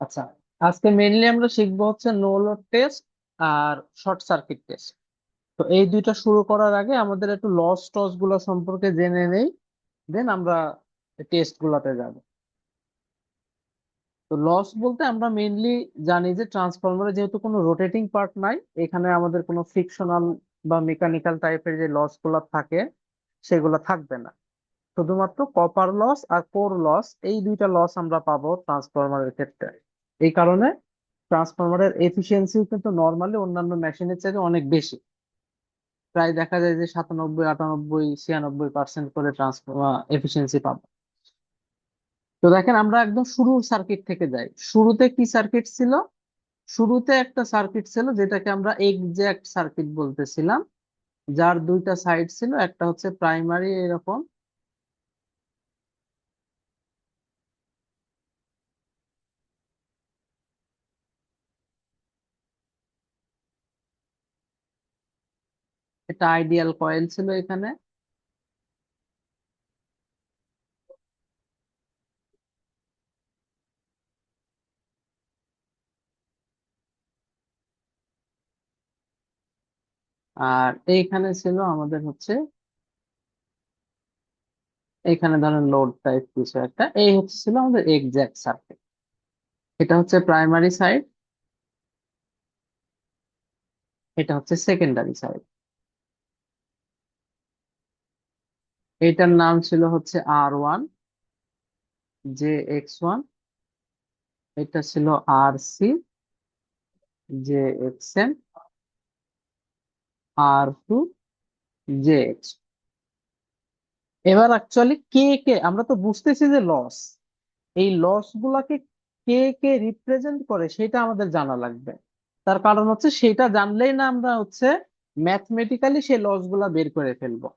আচ্ছা, আজকে মেইনলি আমরা শিখবো হচ্ছে নো লোড টেস্ট আর শর্ট সার্কিট টেস্ট। তো এই দুইটা শুরু করার আগে আমাদের একটু লস টস গুলো সম্পর্কে জেনে নেই, দেন আমরা টেস্ট গুলাতে যাব। তো লস বলতে আমরা মেইনলি জানি যে ট্রান্সফরমারে যেহেতু কোনো রোটেটিং পার্ট নাই, এখানে আমাদের কোনো ফ্রিকশনাল বা মেকানিক্যাল টাইপের যে লস গুলা থাকে সেগুলো থাকবে না। শুধুমাত্র কপার লস আর কোর লস, এই দুইটা লস আমরা পাবো ট্রান্সফরমারের ক্ষেত্রে। এই কারণে ট্রান্সফরমারের এফিসিয়েন্সি কিন্তু নর্মালি অন্যান্য মেশিনের চেয়ে অনেক বেশি। প্রায় দেখা যায় যে 97, 98, 96% করে ট্রান্সফরমার এফিসিয়েন্সি পাবো। তো দেখেন আমরা একদম শুরুর সার্কিট থেকে যাই। শুরুতে কি সার্কিট ছিল? শুরুতে একটা সার্কিট ছিল যেটাকে আমরা এক্সাক্ট সার্কিট বলতেছিলাম, যার দুইটা সাইড ছিল, একটা হচ্ছে প্রাইমারি এরকম, একটা আইডিয়াল কয়েল ছিল এখানে। আর এইখানে ছিল আমাদের হচ্ছে, এখানে ধরেন লোড টাইপ কিছু একটা, এই হচ্ছে ছিল আমাদের এক্সাক্ট সার্কিট। এটা হচ্ছে প্রাইমারি সাইড, এটা হচ্ছে সেকেন্ডারি সাইড। এটার নাম ছিল হচ্ছে R1, Jx1। এটা ছিল RC, Jxn, R2, Jx। এবার অ্যাকচুয়ালি কে কে, আমরা তো বুঝতেছি যে লস, এই লস গুলাকে কে কে রিপ্রেজেন্ট করে সেটা আমাদের জানা লাগবে। তার কারণ হচ্ছে সেটা জানলেই না আমরা হচ্ছে ম্যাথমেটিক্যালি সেই লস গুলা বের করে ফেলবো।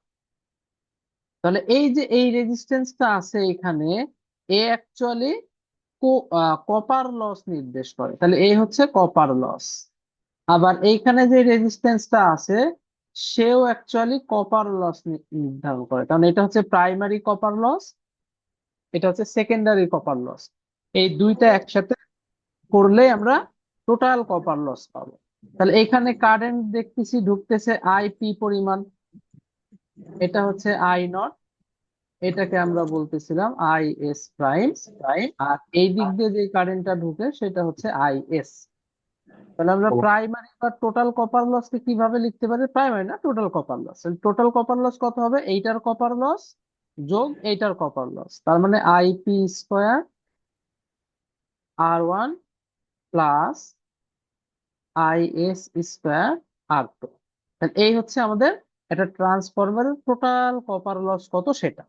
তাহলে এই যে এই রেজিস্ট্যান্সটা আছে এখানে, এ অ্যাকচুয়ালি কপার লস নির্দেশ করে, তাহলে এই হচ্ছে কপার লস। আবার এইখানে যে রেজিস্ট্যান্সটা আছে সেও অ্যাকচুয়ালি কপার লস নির্ধারণ করে, কারণ এটা হচ্ছে প্রাইমারি কপার লস, এটা হচ্ছে সেকেন্ডারি কপার লস। এই দুইটা একসাথে করলে আমরা টোটাল কপার লস পাবো। তাহলে এখানে কারেন্ট দেখতেছি ঢুকতেছে আইপি পরিমাণ, এটা হচ্ছে I0, এটাকে আমরা বলতেছিলাম IS প্রাইম। আর এই দিক দিয়ে যে কারেন্টটা ঢুকে সেটা হচ্ছে IS। তাহলে আমরা প্রাইমারি বা টোটাল কপার লস কে কিভাবে লিখতে পারি? প্রাইমারি না, total copper loss. Total copper loss কত হবে? এইটার কপার লস যোগ এইটার কপার লস, তার মানে IP² R1 plus IS² R2। তাহলে এই হচ্ছে আমাদের একটা ট্রান্সফরমারের টোটাল কপার লস কত সেটা।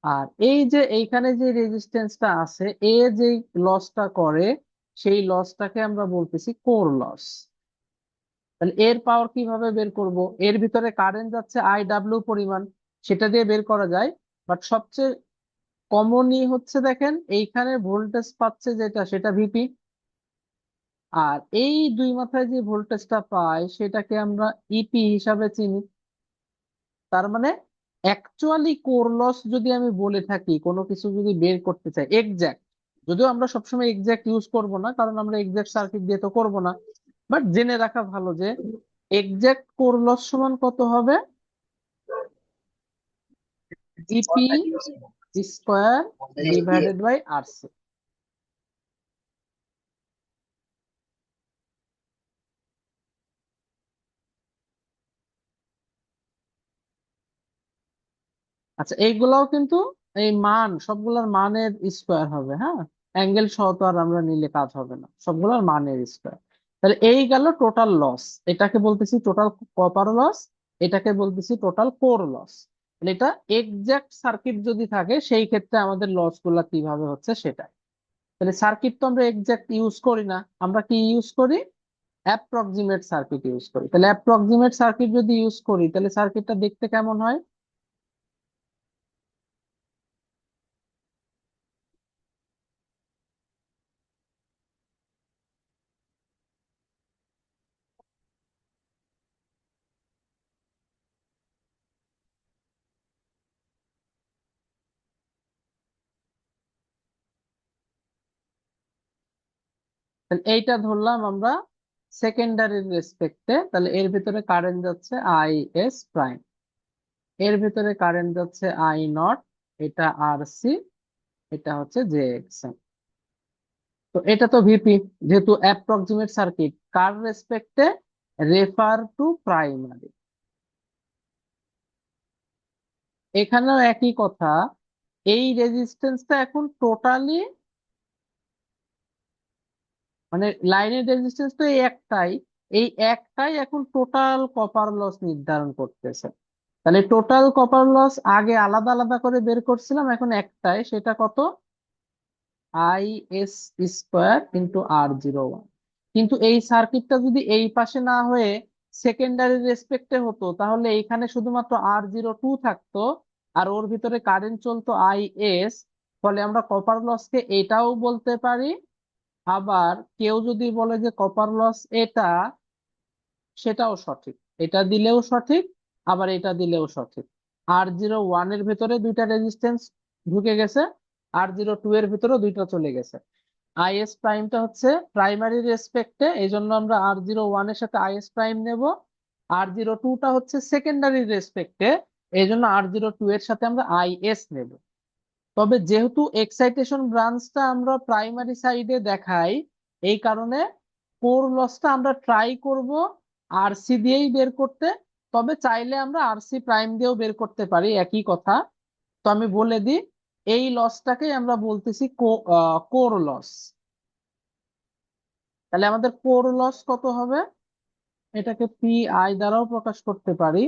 আর এই যে এইখানে যে রেজিস্ট্যান্সটা আছে, এ যে লসটা করে সেই লসটাকে আমরা বলতেছি কোর লস। তাহলে এর পাওয়ার কিভাবে বের করব? এর ভিতরে কারেন্ট যাচ্ছে IW পরিমাণ, সেটা দিয়ে বের করা যায়। বাট সবচেয়ে কমনই হচ্ছে দেখেন এইখানে ভোল্টেজ পাচ্ছে যেটা, সেটা VP। আর এই দুই মাথায় যে ভোল্টেজটা পাই সেটাকে আমরা ইপি হিসাবে চিনি। তার মানে অ্যাকচুয়ালি কোর লস যদি আমি বলে থাকি, কোনো কিছু যদি বের করতে চাই এক্সাক্ট, যদিও আমরা সবসময় এক্সাক্ট ইউজ করব না কারণ আমরা এক্সাক্ট সার্কিট দিয়ে তো করব না, বাট জেনে রাখা ভালো যে এক্সাক্ট কোর লস সমান কত হবে? GP² divided by RC। আচ্ছা, এইগুলাও কিন্তু এই মান সবগুলোর মানের স্কোয়ার হবে, হ্যাঁ। অ্যাঙ্গেল সহ তো আর আমরা নিলে কাজ হবে না, সবগুলোর মানের স্কোয়ার। তাহলে এই গেল টোটাল লস, এটাকে বলতেছি টোটাল কপার লস, এটাকে বলতেছি টোটাল কোর লস। তাহলে এটা এক্সাক্ট সার্কিট যদি থাকে সেই ক্ষেত্রে আমাদের লস গুলা কিভাবে হচ্ছে সেটা। তাহলে সার্কিট তো আমরা এক্সাক্ট ইউজ করি না, আমরা কি ইউজ করি? অ্যাপ্রক্সিমেট সার্কিট ইউজ করি। তাহলে অ্যাপ্রক্সিমেট সার্কিট যদি ইউজ করি তাহলে সার্কিটটা দেখতে কেমন হয়? তাহলে এইটা ধরলাম আমরা সেকেন্ডারির রেসপেক্টে, তাহলে এর ভিতরে কারেন্ট যাচ্ছে আই এস প্রাইম, এর ভিতরে কারেন্ট যাচ্ছে আই নট, এটা আর সি, এটা হচ্ছে জে এক্স। তো এটা তো ভিপি, যেহেতু অ্যাপ্রক্সিমেট সার্কিট, কার রেসপেক্টে, রেফার টু প্রাইমারি। এখানেও একই কথা, এই রেজিস্ট্যান্সটা এখন টোটালি, মানে লাইনের রেজিস্ট্যান্স তো এই একটাই, এই একটাই এখন টোটাল কপার লস নির্ধারণ করতেছে। তাহলে টোটাল কপার লস আগে আলাদা আলাদা করে বের করছিলাম, এখন একটাই, সেটা কত, I S square into R zero one. কিন্তু এই সার্কিটটা যদি এই পাশে না হয়ে সেকেন্ডারি রেসপেক্টে হতো, তাহলে এইখানে শুধুমাত্র আর জিরো টু থাকতো, আর ওর ভিতরে কারেন্ট চলতো আই এস। ফলে আমরা কপার লসকে এটাও বলতে পারি, আবার কেউ যদি বলে যে কপার লস এটা, সেটাও সঠিক, এটা দিলেও সঠিক, আবার এটা দিলেও সঠিক। আর জিরো ওয়ান এর ভিতরে দুইটা রেজিস্ট্যান্স ঢুকে গেছে, আর জিরো টু এর ভিতরে দুইটা চলে গেছে। আইএস প্রাইমটা হচ্ছে প্রাইমারি রেসপেক্টে, এই জন্য আমরা আর জিরো ওয়ান এর সাথে আইএস প্রাইম নেব। আর জিরো টুটা হচ্ছে সেকেন্ডারি রেসপেক্টে, এই জন্য আর জিরো টু এর সাথে আমরা আইএস নেব। তবে যেহেতু এক্সাইটেশন ব্রাঞ্চটা আমরা প্রাইমারি সাইডে দেখাই, এই কারণে কোর লসটা আমরা ট্রাই করব আরসি দিয়েই বের করতে। তবে চাইলে আমরা আরসি প্রাইম দিয়েও বের করতে পারি, একই কথা। তো আমি বলে দিই, এই লসটাকেই আমরা বলতেছি কোর লস। তাহলে আমাদের কোর লস কত হবে, এটাকে পি আই দ্বারাও প্রকাশ করতে পারি।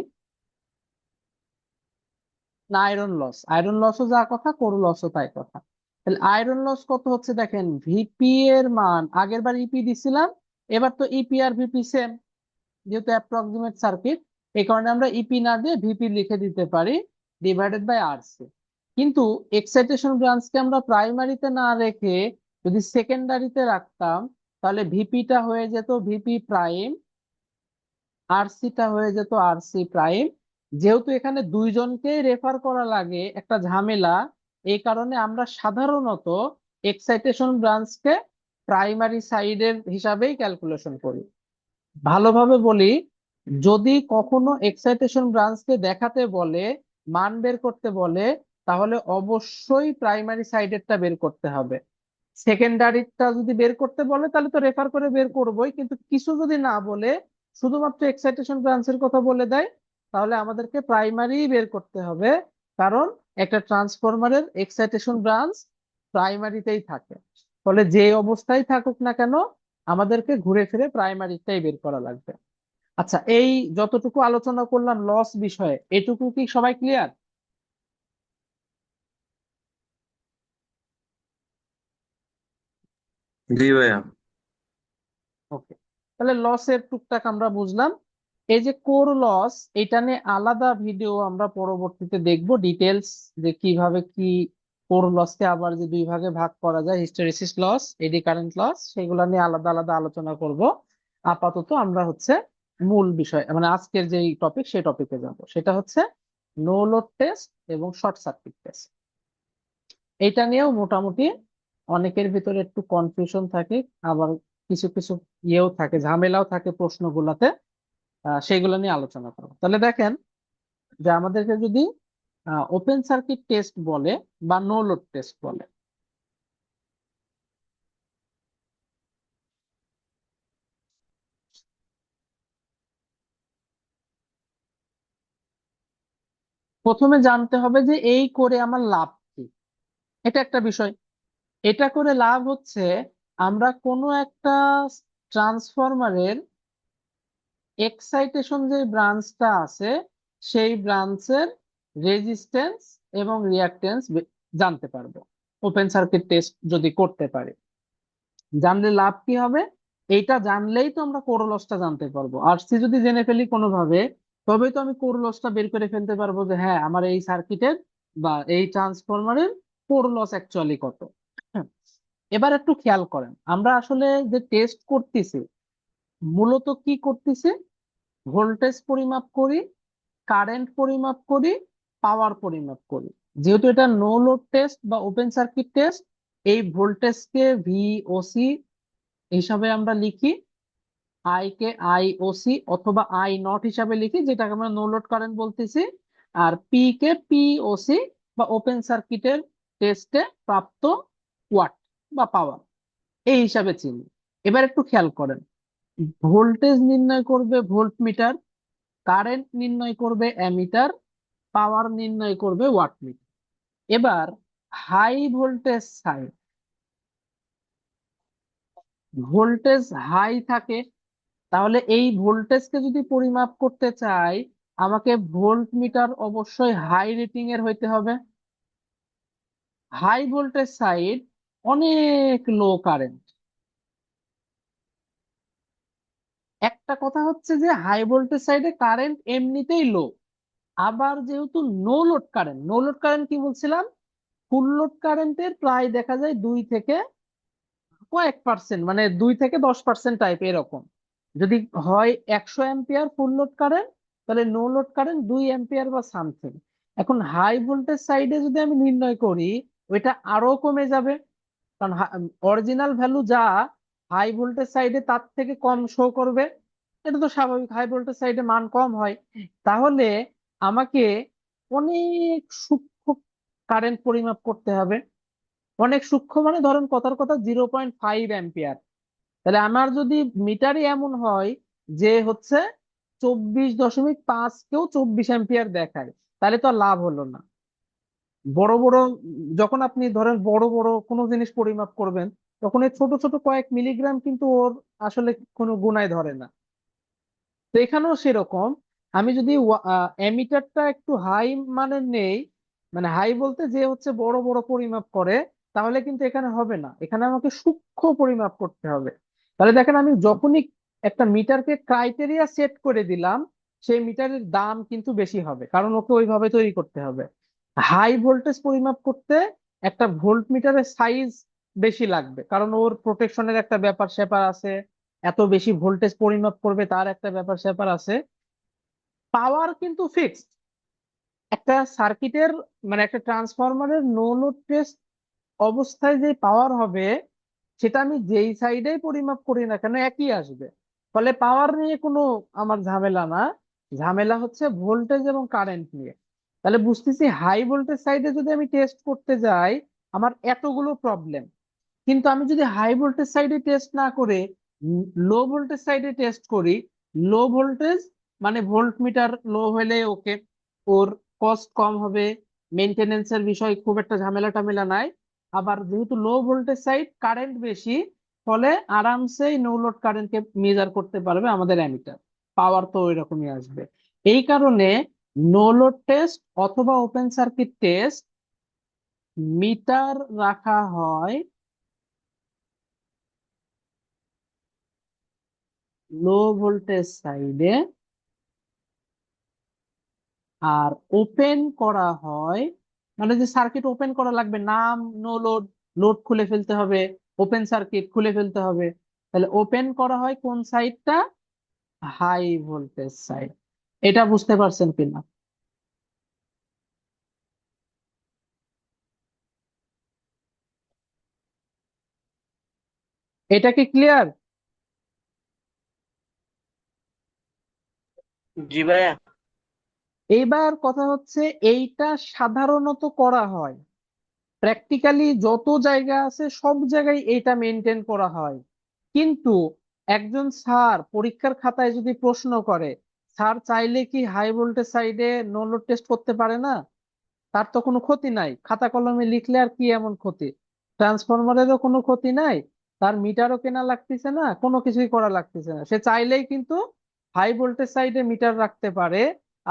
না, আয়রন লস, আয়রন লসও যা কথা, কোর লসও তাই কথা। তাহলে আয়রন লস কত হচ্ছে দেখেন, ভিপি এর মান আগের বার ইপি দিছিলাম, এবার তো ইপি আর ভিপি সেম, যেহেতু অ্যাপ্রক্সিমেট সার্কিট, এই কারণে আমরা ইপি না দিয়ে ভিপি লিখে দিতে পারি, ডিভাইডেড বাই আরসি। কিন্তু এক্সাইটেশন ব্রাঞ্চকে আমরা প্রাইমারিতে না রেখে যদি সেকেন্ডারিতে রাখতাম, তাহলে ভিপিটা হয়ে যেত ভিপি প্রাইম, আরসিটা হয়ে যেত আরসি প্রাইম। যেহেতু এখানে দুইজনকে রেফার করা লাগে, একটা ঝামেলা, এই কারণে আমরা সাধারণত এক্সাইটেশন ব্রাঞ্চকে প্রাইমারি সাইডের হিসাবেই ক্যালকুলেশন করি। ভালোভাবে বলি, যদি কখনো এক্সাইটেশন ব্রাঞ্চকে দেখাতে বলে, মান বের করতে বলে, তাহলে অবশ্যই প্রাইমারি সাইডেরটা বের করতে হবে। সেকেন্ডারিটা যদি বের করতে বলে, তাহলে তো রেফার করে বের করবোই, কিন্তু কিছু যদি না বলে শুধুমাত্র এক্সাইটেশন ব্রাঞ্চের কথা বলে দেয়, তাহলে আমাদেরকে প্রাইমারি বের করতে হবে। কারণ একটা ট্রান্সফরমারের এক্সাইটেশন ব্রাঞ্চ প্রাইমারিতেই থাকে। ফলে যে অবস্থায় থাকুক না কেন, আমাদেরকে ঘুরে ফিরে প্রাইমারিটাই বের করা লাগবে। আচ্ছা, এই যতটুকু আলোচনা করলাম লস বিষয়ে, এটুকু কি সবাই ক্লিয়ার? জি ভাইয়া। ওকে, তাহলে লসের টুকটাক আমরা বুঝলাম। এই যে কোর লস, এটা নিয়ে আলাদা ভিডিও আমরা পরবর্তীতে দেখব, ডিটেলস, যে কিভাবে কি কোর লসকে আবার যে দুই ভাগে ভাগ করা যায়, hysteresis loss, eddy current loss, সেগুলো নিয়ে আলাদা আলাদা আলোচনা করব। আপাতত আমরা হচ্ছে মূল বিষয়, মানে আজকের যে টপিক, সেই টপিকে যাব, সেটা হচ্ছে নো লোড টেস্ট এবং শর্ট সার্কিট টেস্ট। এটা নিয়েও মোটামুটি অনেকের ভিতরে একটু কনফিউশন থাকে, আবার কিছু কিছু ইয়েও থাকে, ঝামেলাও থাকে প্রশ্নগুলাতে। সেগুলো নিয়ে আলোচনা করবো। তাহলে দেখেন, যে আমাদেরকে যদি ওপেন সার্কিট টেস্ট বলে বা নো লোড টেস্ট বলে, প্রথমে জানতে হবে যে এই করে আমার লাভ কি। এটা একটা বিষয়। এটা করে লাভ হচ্ছে, আমরা কোনো একটা ট্রান্সফরমারের এক্সাইটেশন যে ব্রাঞ্চটা আছে, সেই ব্রাঞ্চের রেজিস্ট্যান্স এবং রিঅ্যাকট্যান্স জানতে পারবো, ওপেন সার্কিট টেস্ট যদি করতে পারি। জানলে লাভ কি হবে, এইটা জানলেই তো আমরা কোর লসটা জানতে পারবো। আর সি যদি জেনে ফেলি কোনোভাবে, তবেই তো আমি কোর লসটা বের করে ফেলতে পারবো, যে হ্যাঁ, আমার এই সার্কিটের বা এই ট্রান্সফরমারের কোর লস অ্যাকচুয়ালি কত। হ্যাঁ, এবার একটু খেয়াল করেন, আমরা আসলে যে টেস্ট করতেছি, মূলত কি করতেছি, ভোল্টেজ পরিমাপ করি, কারেন্ট পরিমাপ করি, পাওয়ার পরিমাপ করি। যেহেতু এটা নো লোড টেস্ট বা ওপেন সার্কিট টেস্ট, এই ভোল্টেজকে ভিওসি হিসাবে আমরা লিখি, আই কে আই ওসি অথবা আই নট হিসাবে লিখি, যেটাকে আমরা নো লোড কারেন্ট বলতেছি। আর পি কে পি ওসি বা ওপেন সার্কিটের টেস্টে প্রাপ্ত ওয়াট বা পাওয়ার, এই হিসাবে চিনি। এবার একটু খেয়াল করেন, ভোল্টেজ নির্ণয় করবে ভোল্ট মিটার, কারেন্ট নির্ণয় করবে অ্যামিটার, পাওয়ার নির্ণয় করবে ওয়াট মিটার। এবার high voltage side, voltage high থাকে, তাহলে এই ভোল্টেজকে যদি পরিমাপ করতে চাই, আমাকে ভোল্ট মিটার অবশ্যই হাই রেটিং এর হইতে হবে। হাই ভোল্টেজ সাইড অনেক লো কারেন্ট। একটা কথা হচ্ছে যে হাই ভোল্টেজ সাইডে কারেন্ট এমনিতেই লো, আবার যেহেতু no load current, no load current কি বলছিলাম, ফুল লোড কারেন্টের প্রায় দেখা যায় 2 থেকে কয়েক পার্সেন্ট, মানে 2 থেকে 10% টাইপ এরকম। যদি হয় 100 অ্যাম্পিয়ার ফুল লোড কারেন্ট, তাহলে নো লোড কারেন্ট 2 অ্যাম্পিয়ার বা সামথিং। এখন হাই ভোল্টেজ সাইডে যদি আমি নির্ণয় করি, ওইটা আরো কমে যাবে, কারণ অরিজিনাল ভ্যালু যা হাই ভোল্টেজ সাইডে তার থেকে কম শো করবে। এটা তো স্বাভাবিক, হাই ভোল্টেজ সাইডে মান কম হয়। তাহলে আমাকে অনেক সূক্ষ্ম কারেন্ট পরিমাপ করতে হবে। অনেক সূক্ষ্ম মানে ধরেন কথার কথা 0.5 অ্যাম্পিয়ার। তাহলে আমার যদি মিটারই এমন হয় যে হচ্ছে 24.5 কেও 24 অ্যাম্পিয়ার দেখায়, তাহলে তো আর লাভ হলো না। বড় বড়, যখন আপনি ধরেন বড় বড় কোনো জিনিস পরিমাপ করবেন, তখন এই ছোট ছোট কয়েক মিলিগ্রাম কিন্তু ওর আসলে কোনো গুণায় ধরে না। তো এখানেও সেরকম, আমি যদি অ্যামিটারটা একটু হাই মানের নেই, মানে হাই বলতে যে হচ্ছে বড় বড় পরিমাপ করে, তাহলে কিন্তু এখানে হবে না, এখানে আমাকে সূক্ষ্ম পরিমাপ করতে হবে। তাহলে দেখেন, আমি যখনই একটা মিটারকে ক্রাইটেরিয়া সেট করে দিলাম, সেই মিটারের দাম কিন্তু বেশি হবে, কারণ ওকে ওইভাবে তৈরি করতে হবে। হাই ভোল্টেজ পরিমাপ করতে একটা ভোল্ট মিটারের সাইজ বেশি লাগবে, কারণ ওর প্রোটেকশনের একটা ব্যাপার স্যাপার আছে, এত বেশি ভোল্টেজ পরিমাপ করবে তার একটা ব্যাপার স্যাপার আছে। পাওয়ার কিন্তু ফিক্সড। একটা সার্কিটের, মানে একটা ট্রান্সফরমারের নো লোড টেস্ট অবস্থায় যে পাওয়ার হবে, সেটা আমি যেই সাইডেই পরিমাপ করি না কেন একই আসবে। ফলে পাওয়ার নিয়ে কোনো আমার ঝামেলা না, ঝামেলা হচ্ছে ভোল্টেজ এবং কারেন্ট নিয়ে। তাহলে বুঝতেছি হাই ভোল্টেজ সাইডে যদি আমি টেস্ট করতে যাই, আমার এতগুলো প্রবলেম। কিন্তু আমি যদি হাই ভোল্টেজ সাইডে টেস্ট না করে লো ভোল্টেজ সাইডে টেস্ট করি, লো ভোল্টেজ মানে ভোল্ট মিটার লো হলে ওকে, ওর কস্ট কম হবে, মেনটেনেন্সের বিষয় খুব একটা ঝামেলা টামেলা নাই। আবার যেহেতু লো ভোল্টেজ সাইড কারেন্ট বেশি, ফলে আরামসে নো লোড কারেন্টকে মেজার করতে পারবে আমাদের অ্যামিটার। পাওয়ার তো ওই রকমই আসবে। এই কারণে নো লোড টেস্ট অথবা ওপেন সার্কিট টেস্ট মিটার রাখা হয় লো ভোল্টেজ সাইডে, আর ওপেন করা হয়, মানে যে সার্কিট ওপেন করা লাগবে, নাম নো লোড, লোড খুলে ফেলতে হবে, ওপেন সার্কিট খুলে ফেলতে হবে, তাহলে ওপেন করা হয় কোন সাইডটা, হাই ভোল্টেজ সাইড। এটা বুঝতে পারছেন কিনা? এটা কি ক্লিয়ার? জি ভাইয়া। এইবার কথা হচ্ছে, এইটা সাধারণত করা হয়, প্র্যাকটিক্যালি যত জায়গা আছে সব জায়গায় এইটা মেনটেন করা হয়। কিন্তু একজন স্যার পরীক্ষার খাতায় যদি প্রশ্ন করে, স্যার চাইলে কি হাই ভোল্টেজ সাইডে নো লোড টেস্ট করতে পারে না? তার তো কোনো ক্ষতি নাই, খাতা কলমে লিখলে আর কি এমন ক্ষতি? ট্রান্সফরমারেরও কোনো ক্ষতি নাই, তার মিটারও কেনা লাগতেছে না, কোনো কিছুই করা লাগতেছে না, সে চাইলেই কিন্তু হাই ভোল্টেজ সাইডে মিটার রাখতে পারে,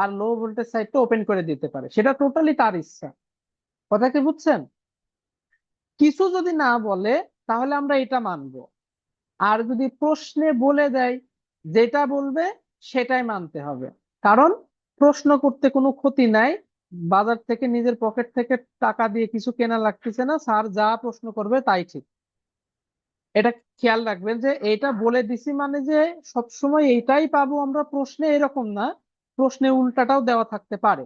আর লো ভোল্টেজ সাইডটা ওপেন করে দিতে পারে, সেটা টোটালি তার ইচ্ছা। কথা কি বুঝছেন? কিছু যদি না বলে, তাহলে আমরা এটা মানবো। আর যদি প্রশ্নে বলে দেয়, যেটা বলবে সেটাই মানতে হবে। কারণ প্রশ্ন করতে কোনো ক্ষতি নাই, বাজার থেকে নিজের পকেট থেকে টাকা দিয়ে কিছু কেনা লাগতেছে না, স্যার যা প্রশ্ন করবে তাই ঠিক। এটা খেয়াল রাখবেন যে এটা বলে দিছি মানে যে সবসময় এইটাই পাবো আমরা প্রশ্নে, এরকম না, প্রশ্নে উল্টাটাও দেওয়া থাকতে পারে।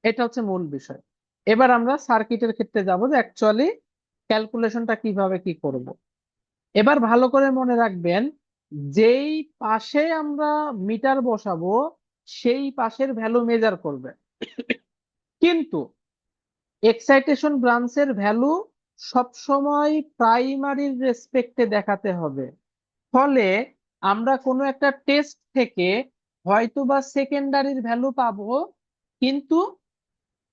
এটা হচ্ছে মূল বিষয়। এবার আমরা সার্কিটের ক্ষেত্রে যাব, যে অ্যাকচুয়ালি ক্যালকুলেশনটা কিভাবে কি করব। এবার ভালো করে মনে রাখবেন, যেই পাশে আমরা মিটার বসাবো সেই পাশের ভ্যালু মেজার করবে, কিন্তু এক্সাইটেশন ব্রাঞ্চের ভ্যালু সবসময় প্রাইমারির রেসপেক্টে দেখাতে হবে। ফলে আমরা কোনো একটা টেস্ট থেকে হয়তো বা সেকেন্ডারির ভ্যালু পাবো, কিন্তু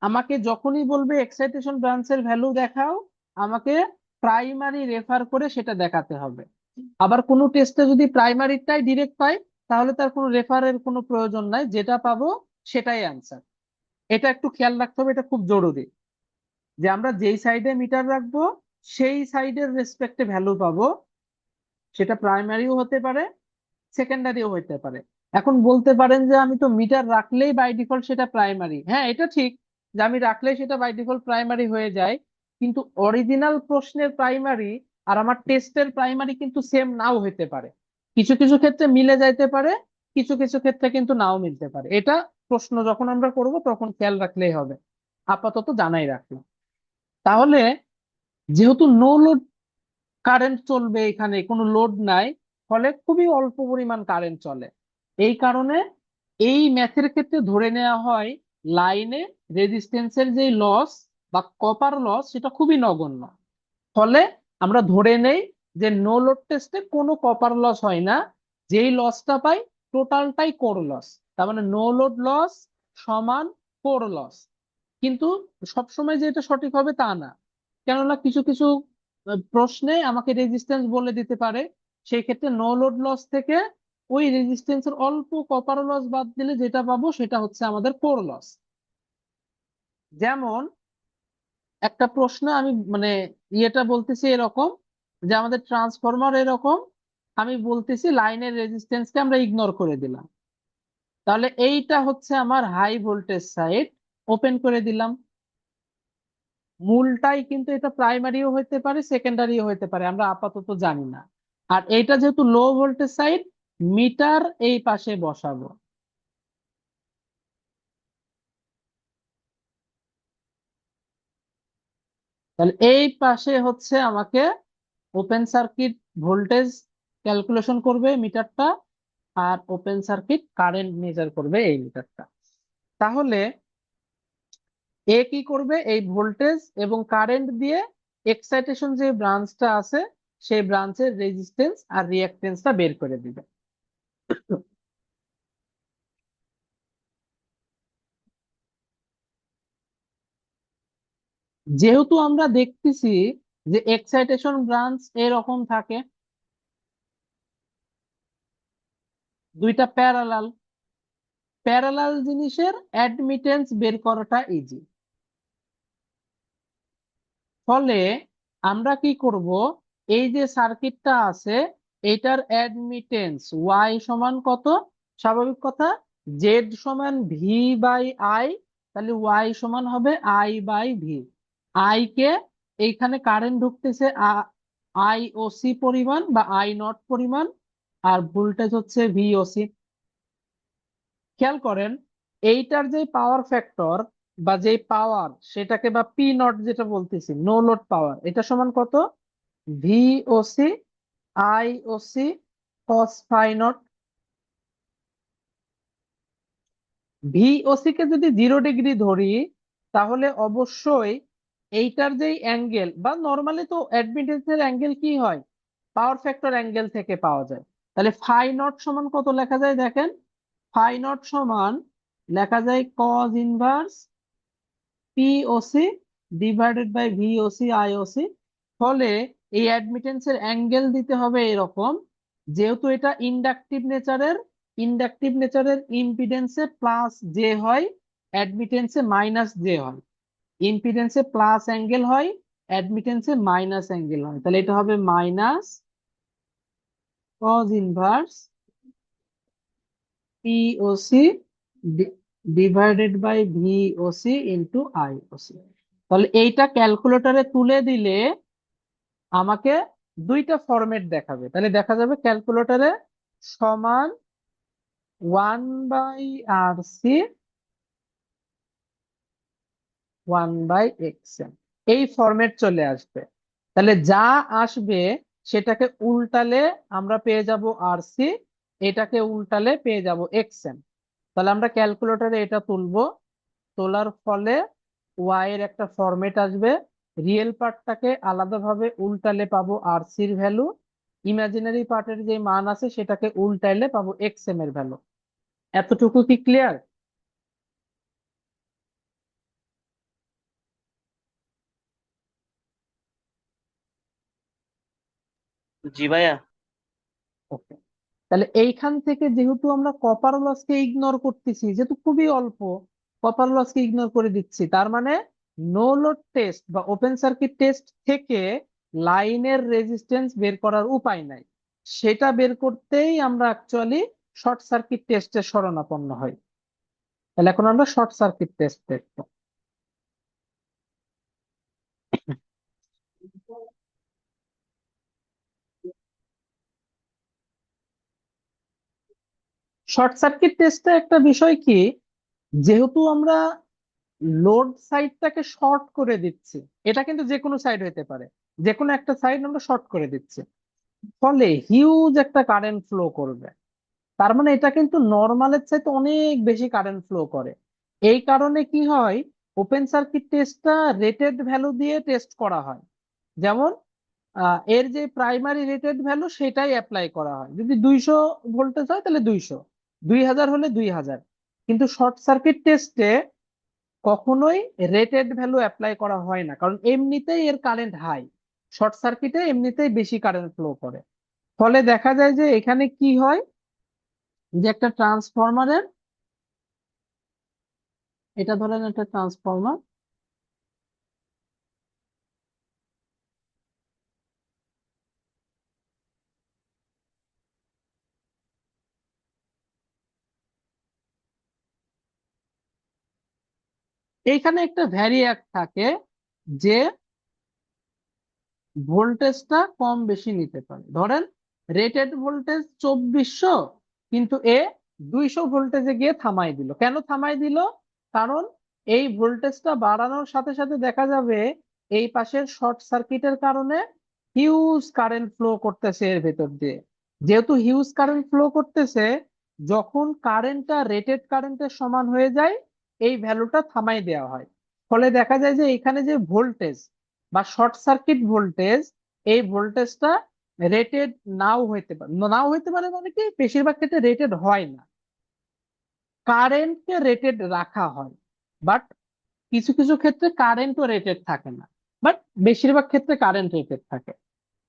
আমাকে যখনই বলবে এক্সাইটেশন ব্রাঞ্চের ভ্যালু দেখাও, আমাকে প্রাইমারি রেফার করে সেটা দেখাতে হবে। আবার কোনো টেস্টে যদি প্রাইমারিটাই ডিরেক্ট পাই, তাহলে তার কোনো রেফারের কোনো প্রয়োজন নাই, যেটা পাবো সেটাই অ্যান্সার। এটা একটু খেয়াল রাখতে হবে, এটা খুব জরুরি যে আমরা যেই সাইডে মিটার রাখবো সেই সাইডের রেসপেক্টে ভ্যালু পাবো, সেটা প্রাইমারিও হতে পারে, সেকেন্ডারিও হতে পারে। এখন বলতে পারেন যে আমি তো মিটার রাখলেই বাই ডিফল্ট সেটা প্রাইমারি। হ্যাঁ, এটা ঠিক যে আমি রাখলেই সেটা বাই ডিফল্ট প্রাইমারি হয়ে যায়, কিন্তু অরিজিনাল প্রশ্নের প্রাইমারি আর আমার টেস্টের প্রাইমারি কিন্তু সেম নাও হতে পারে। কিছু কিছু ক্ষেত্রে মিলে যাইতে পারে, কিছু কিছু ক্ষেত্রে কিন্তু নাও মিলতে পারে। এটা প্রশ্ন যখন আমরা করব তখন খেয়াল রাখলেই হবে, আপাতত জানাই রাখলাম। তাহলে যেহেতু নো লোড কারেন্ট চলবে, এখানে কোনো লোড নাই, ফলে খুবই অল্প পরিমাণ কারেন্ট চলে। এই কারণে এই ম্যাথের ক্ষেত্রে ধরে নেওয়া হয় লাইনে রেজিস্ট্যান্সের যে লস বা কপার লস সেটা খুবই নগণ্য। ফলে আমরা ধরে নেই যে নো লোড টেস্টে কোনো কপার লস হয় না, যেই লসটা পাই টোটালটাই কোর লস। তার মানে নো লোড লস সমান কোর লস। কিন্তু সবসময় যে এটা সঠিক হবে তা না, কেননা কিছু কিছু প্রশ্নে আমাকে রেজিস্ট্যান্স বলে দিতে পারে। সেই ক্ষেত্রে নো লোড লস থেকে ওই রেজিস্ট্যান্সের অল্প কপার লস বাদ দিলে যেটা পাবো সেটা হচ্ছে আমাদের কোর লস। যেমন একটা প্রশ্ন আমি মানে ইয়েটা বলতেছি এরকম, যে আমাদের ট্রান্সফরমার এরকম, আমি বলতেছি লাইনের রেজিস্ট্যান্সকে আমরা ইগনোর করে দিলাম, তাহলে এইটা হচ্ছে আমার হাই ভোল্টেজ সাইড, ওপেন করে দিলাম। মূলটাই কিন্তু এটা প্রাইমারিও হইতে পারে, সেকেন্ডারিও হইতে পারে, আমরা আপাতত জানি না। আর এইটা যেহেতু লো ভোল্টেজ সাইড, মিটার এই পাশে বসাবো। তাহলে এই পাশে হচ্ছে আমাকে ওপেন সার্কিট ভোল্টেজ ক্যালকুলেশন করবে মিটারটা, আর ওপেন সার্কিট কারেন্ট মেজার করবে এই মিটারটা। তাহলে এ কি করবে, এই ভোল্টেজ এবং কারেন্ট দিয়ে এক্সাইটেশন যে ব্রাঞ্চটা আছে সেই ব্রাঞ্চের রেজিস্ট্যান্স আর রিঅ্যাকট্যান্সটা বের করে দিবে। যেহেতু আমরা দেখতেছি যে এক্সাইটেশন ব্রাঞ্চ এরকম থাকে, দুইটা প্যারালাল, প্যারালাল জিনিসের অ্যাডমিটেন্স বের করাটা ইজি। ফলে আমরা কি করব, এই যে সার্কিটটা আছে এটার অ্যাডমিটেন্স ওয়াই সমান কত, স্বাভাবিক কথা, জেড সমান ভি বাই আই, তাহলে ওয়াই সমান হবে I by V. I K এইখানে কারেন্ট ঢুকতেছে আই ও সি পরিমাণ বা আই নট পরিমাণ, আর ভোল্টেজ হচ্ছে ভি ও সি। খেয়াল করেন এইটার যে পাওয়ার ফ্যাক্টর বা যে পাওয়ার সেটাকে, বা পি নট যেটা বলতেছি নো লোড পাওয়ার, এটা সমান কত, V O C I O C cos phi nought. V O C কে যদি 0 ডিগ্রি ধরি, তাহলে অবশ্যই এইটার যেই অ্যাঙ্গেল, বা নর্মালি তো অ্যাডমিটেন্সের অ্যাঙ্গেল কি হয়, পাওয়ার ফ্যাক্টর অ্যাঙ্গেল থেকে পাওয়া যায়। তাহলে ফাই নট সমান কত লেখা যায় দেখেন, ফাই নট সমান লেখা যায় cos inverse POC divided by VOC IOC. ফলে এই অ্যাডমিটেন্সের অ্যাঙ্গেল দিতে হবে এরকম, যেহেতু এটা ইন্ডাকটিভ নেচারের, ইন্ডাকটিভ নেচারের ইম্পিডেন্সে প্লাস জে হয়, অ্যাডমিটেন্সে মাইনাস জে হয়। ইম্পিডেন্সে প্লাস অ্যাঙ্গেল হয়, অ্যাডমিটেন্সে মাইনাস অ্যাঙ্গেল হয়, তাহলে এটা হবে minus cos inverse POC divided by VOC into IOC. তাহলে এইটা ক্যালকুলেটরে তুলে দিলে আমাকে দুইটা ফরম্যাট দেখাবে, তাহলে দেখা যাবে ক্যালকুলেটরে সমান 1/RC 1/XM, এই ফরম্যাট চলে আসবে। তাহলে যা আসবে সেটাকে উল্টালে আমরা পেয়ে যাব আরসি, এটাকে উল্টালে পেয়ে যাব এক্সএম। তাহলে আমরা ক্যালকুলেটরে এটা তুলবো, তোলার ফলে ওয়াই এর একটা ফরম্যাট আসবে, রিয়েল পার্টটাকে আলাদাভাবে উল্টালে পাবো আরসির ভ্যালু, ইমাজিনারি পার্টের যে মান আছে সেটাকে উল্টাইলে পাবো এক্সএম এর ভ্যালু। এতটুকু কি ক্লিয়ার? জি ভাইয়া। ওকে। তাহলে এইখান থেকে যেহেতু আমরা কপার লসকে ইগনোর করতেছি, যেহেতু খুবই অল্প, কপার লসকে ইগনোর করে দিচ্ছি, তার মানে নো লোড টেস্ট বা ওপেন সার্কিট টেস্ট থেকে লাইনের রেজিস্ট্যান্স বের করার উপায় নাই। সেটা বের করতেই আমরা অ্যাকচুয়ালি শর্ট সার্কিট টেস্টের শরণাপন্ন হই। তাহলে এখন আমরা শর্ট সার্কিট টেস্ট দেখবো। শর্ট সার্কিট টেস্টে একটা বিষয় কি, যেহেতু আমরা লোড সাইডটাকে শর্ট করে দিচ্ছি, এটা কিন্তু যে কোনো সাইড হতে পারে, যে কোনো একটা সাইড আমরা শর্ট করে দিচ্ছি, ফলে হিউজ একটা কারেন্ট ফ্লো করবে। তার মানে এটা কিন্তু নর্মালের চাইতে অনেক বেশি কারেন্ট ফ্লো করে। এই কারণে কি হয়, ওপেন সার্কিট টেস্টটা রেটেড ভ্যালু দিয়ে টেস্ট করা হয়। যেমন এর যে প্রাইমারি রেটেড ভ্যালু সেটাই অ্যাপ্লাই করা হয়। যদি 200 ভোল্টেজ হয় তাহলে 200, 2000 হলে 2000। কিন্তু শর্ট সার্কিট টেস্টে কখনোই রেটেড ভ্যালু অ্যাপ্লাই করা হয় না, কারণ এমনিতেই এর কারেন্ট হাই, শর্ট সার্কিটে এমনিতেই বেশি কারেন্ট ফ্লো করে। ফলে দেখা যায় যে এখানে কি হয়, যে একটা ট্রান্সফরমারের, এটা ধরেন একটা ট্রান্সফরমার, এইখানে একটা ভ্যারিয়াক থাকে যে ভোল্টেজটা কম বেশি নিতে পারে। ধরেন রেটেড ভোল্টেজ 2400, কিন্তু এ 200 ভোল্টেজে গিয়ে থামাই দিল। কেন থামাই দিল? কারণ এই ভোল্টেজটা বাড়ানোর সাথে সাথে দেখা যাবে এই পাশের শর্ট সার্কিটের কারণে হিউজ কারেন্ট ফ্লো করতেছে এর ভেতর দিয়ে। যেহেতু হিউজ কারেন্ট ফ্লো করতেছে, যখন কারেন্টটা রেটেড কারেন্টের সমান হয়ে যায়, এই ভ্যালুটা থামাই দেওয়া হয়। ফলে দেখা যায় যে এখানে যে ভোল্টেজ বা শর্ট সার্কিট ভোল্টেজ, এই ভোল্টেজটা রেটেড নাও হইতে পারে মানে কি, বেশিরভাগ ক্ষেত্রে রেটেড হয় না, কারেন্টকে রেটেড রাখা হয়। বাট কিছু কিছু ক্ষেত্রে কারেন্টও রেটেড থাকে না, বাট বেশিরভাগ ক্ষেত্রে কারেন্ট রেটেড থাকে।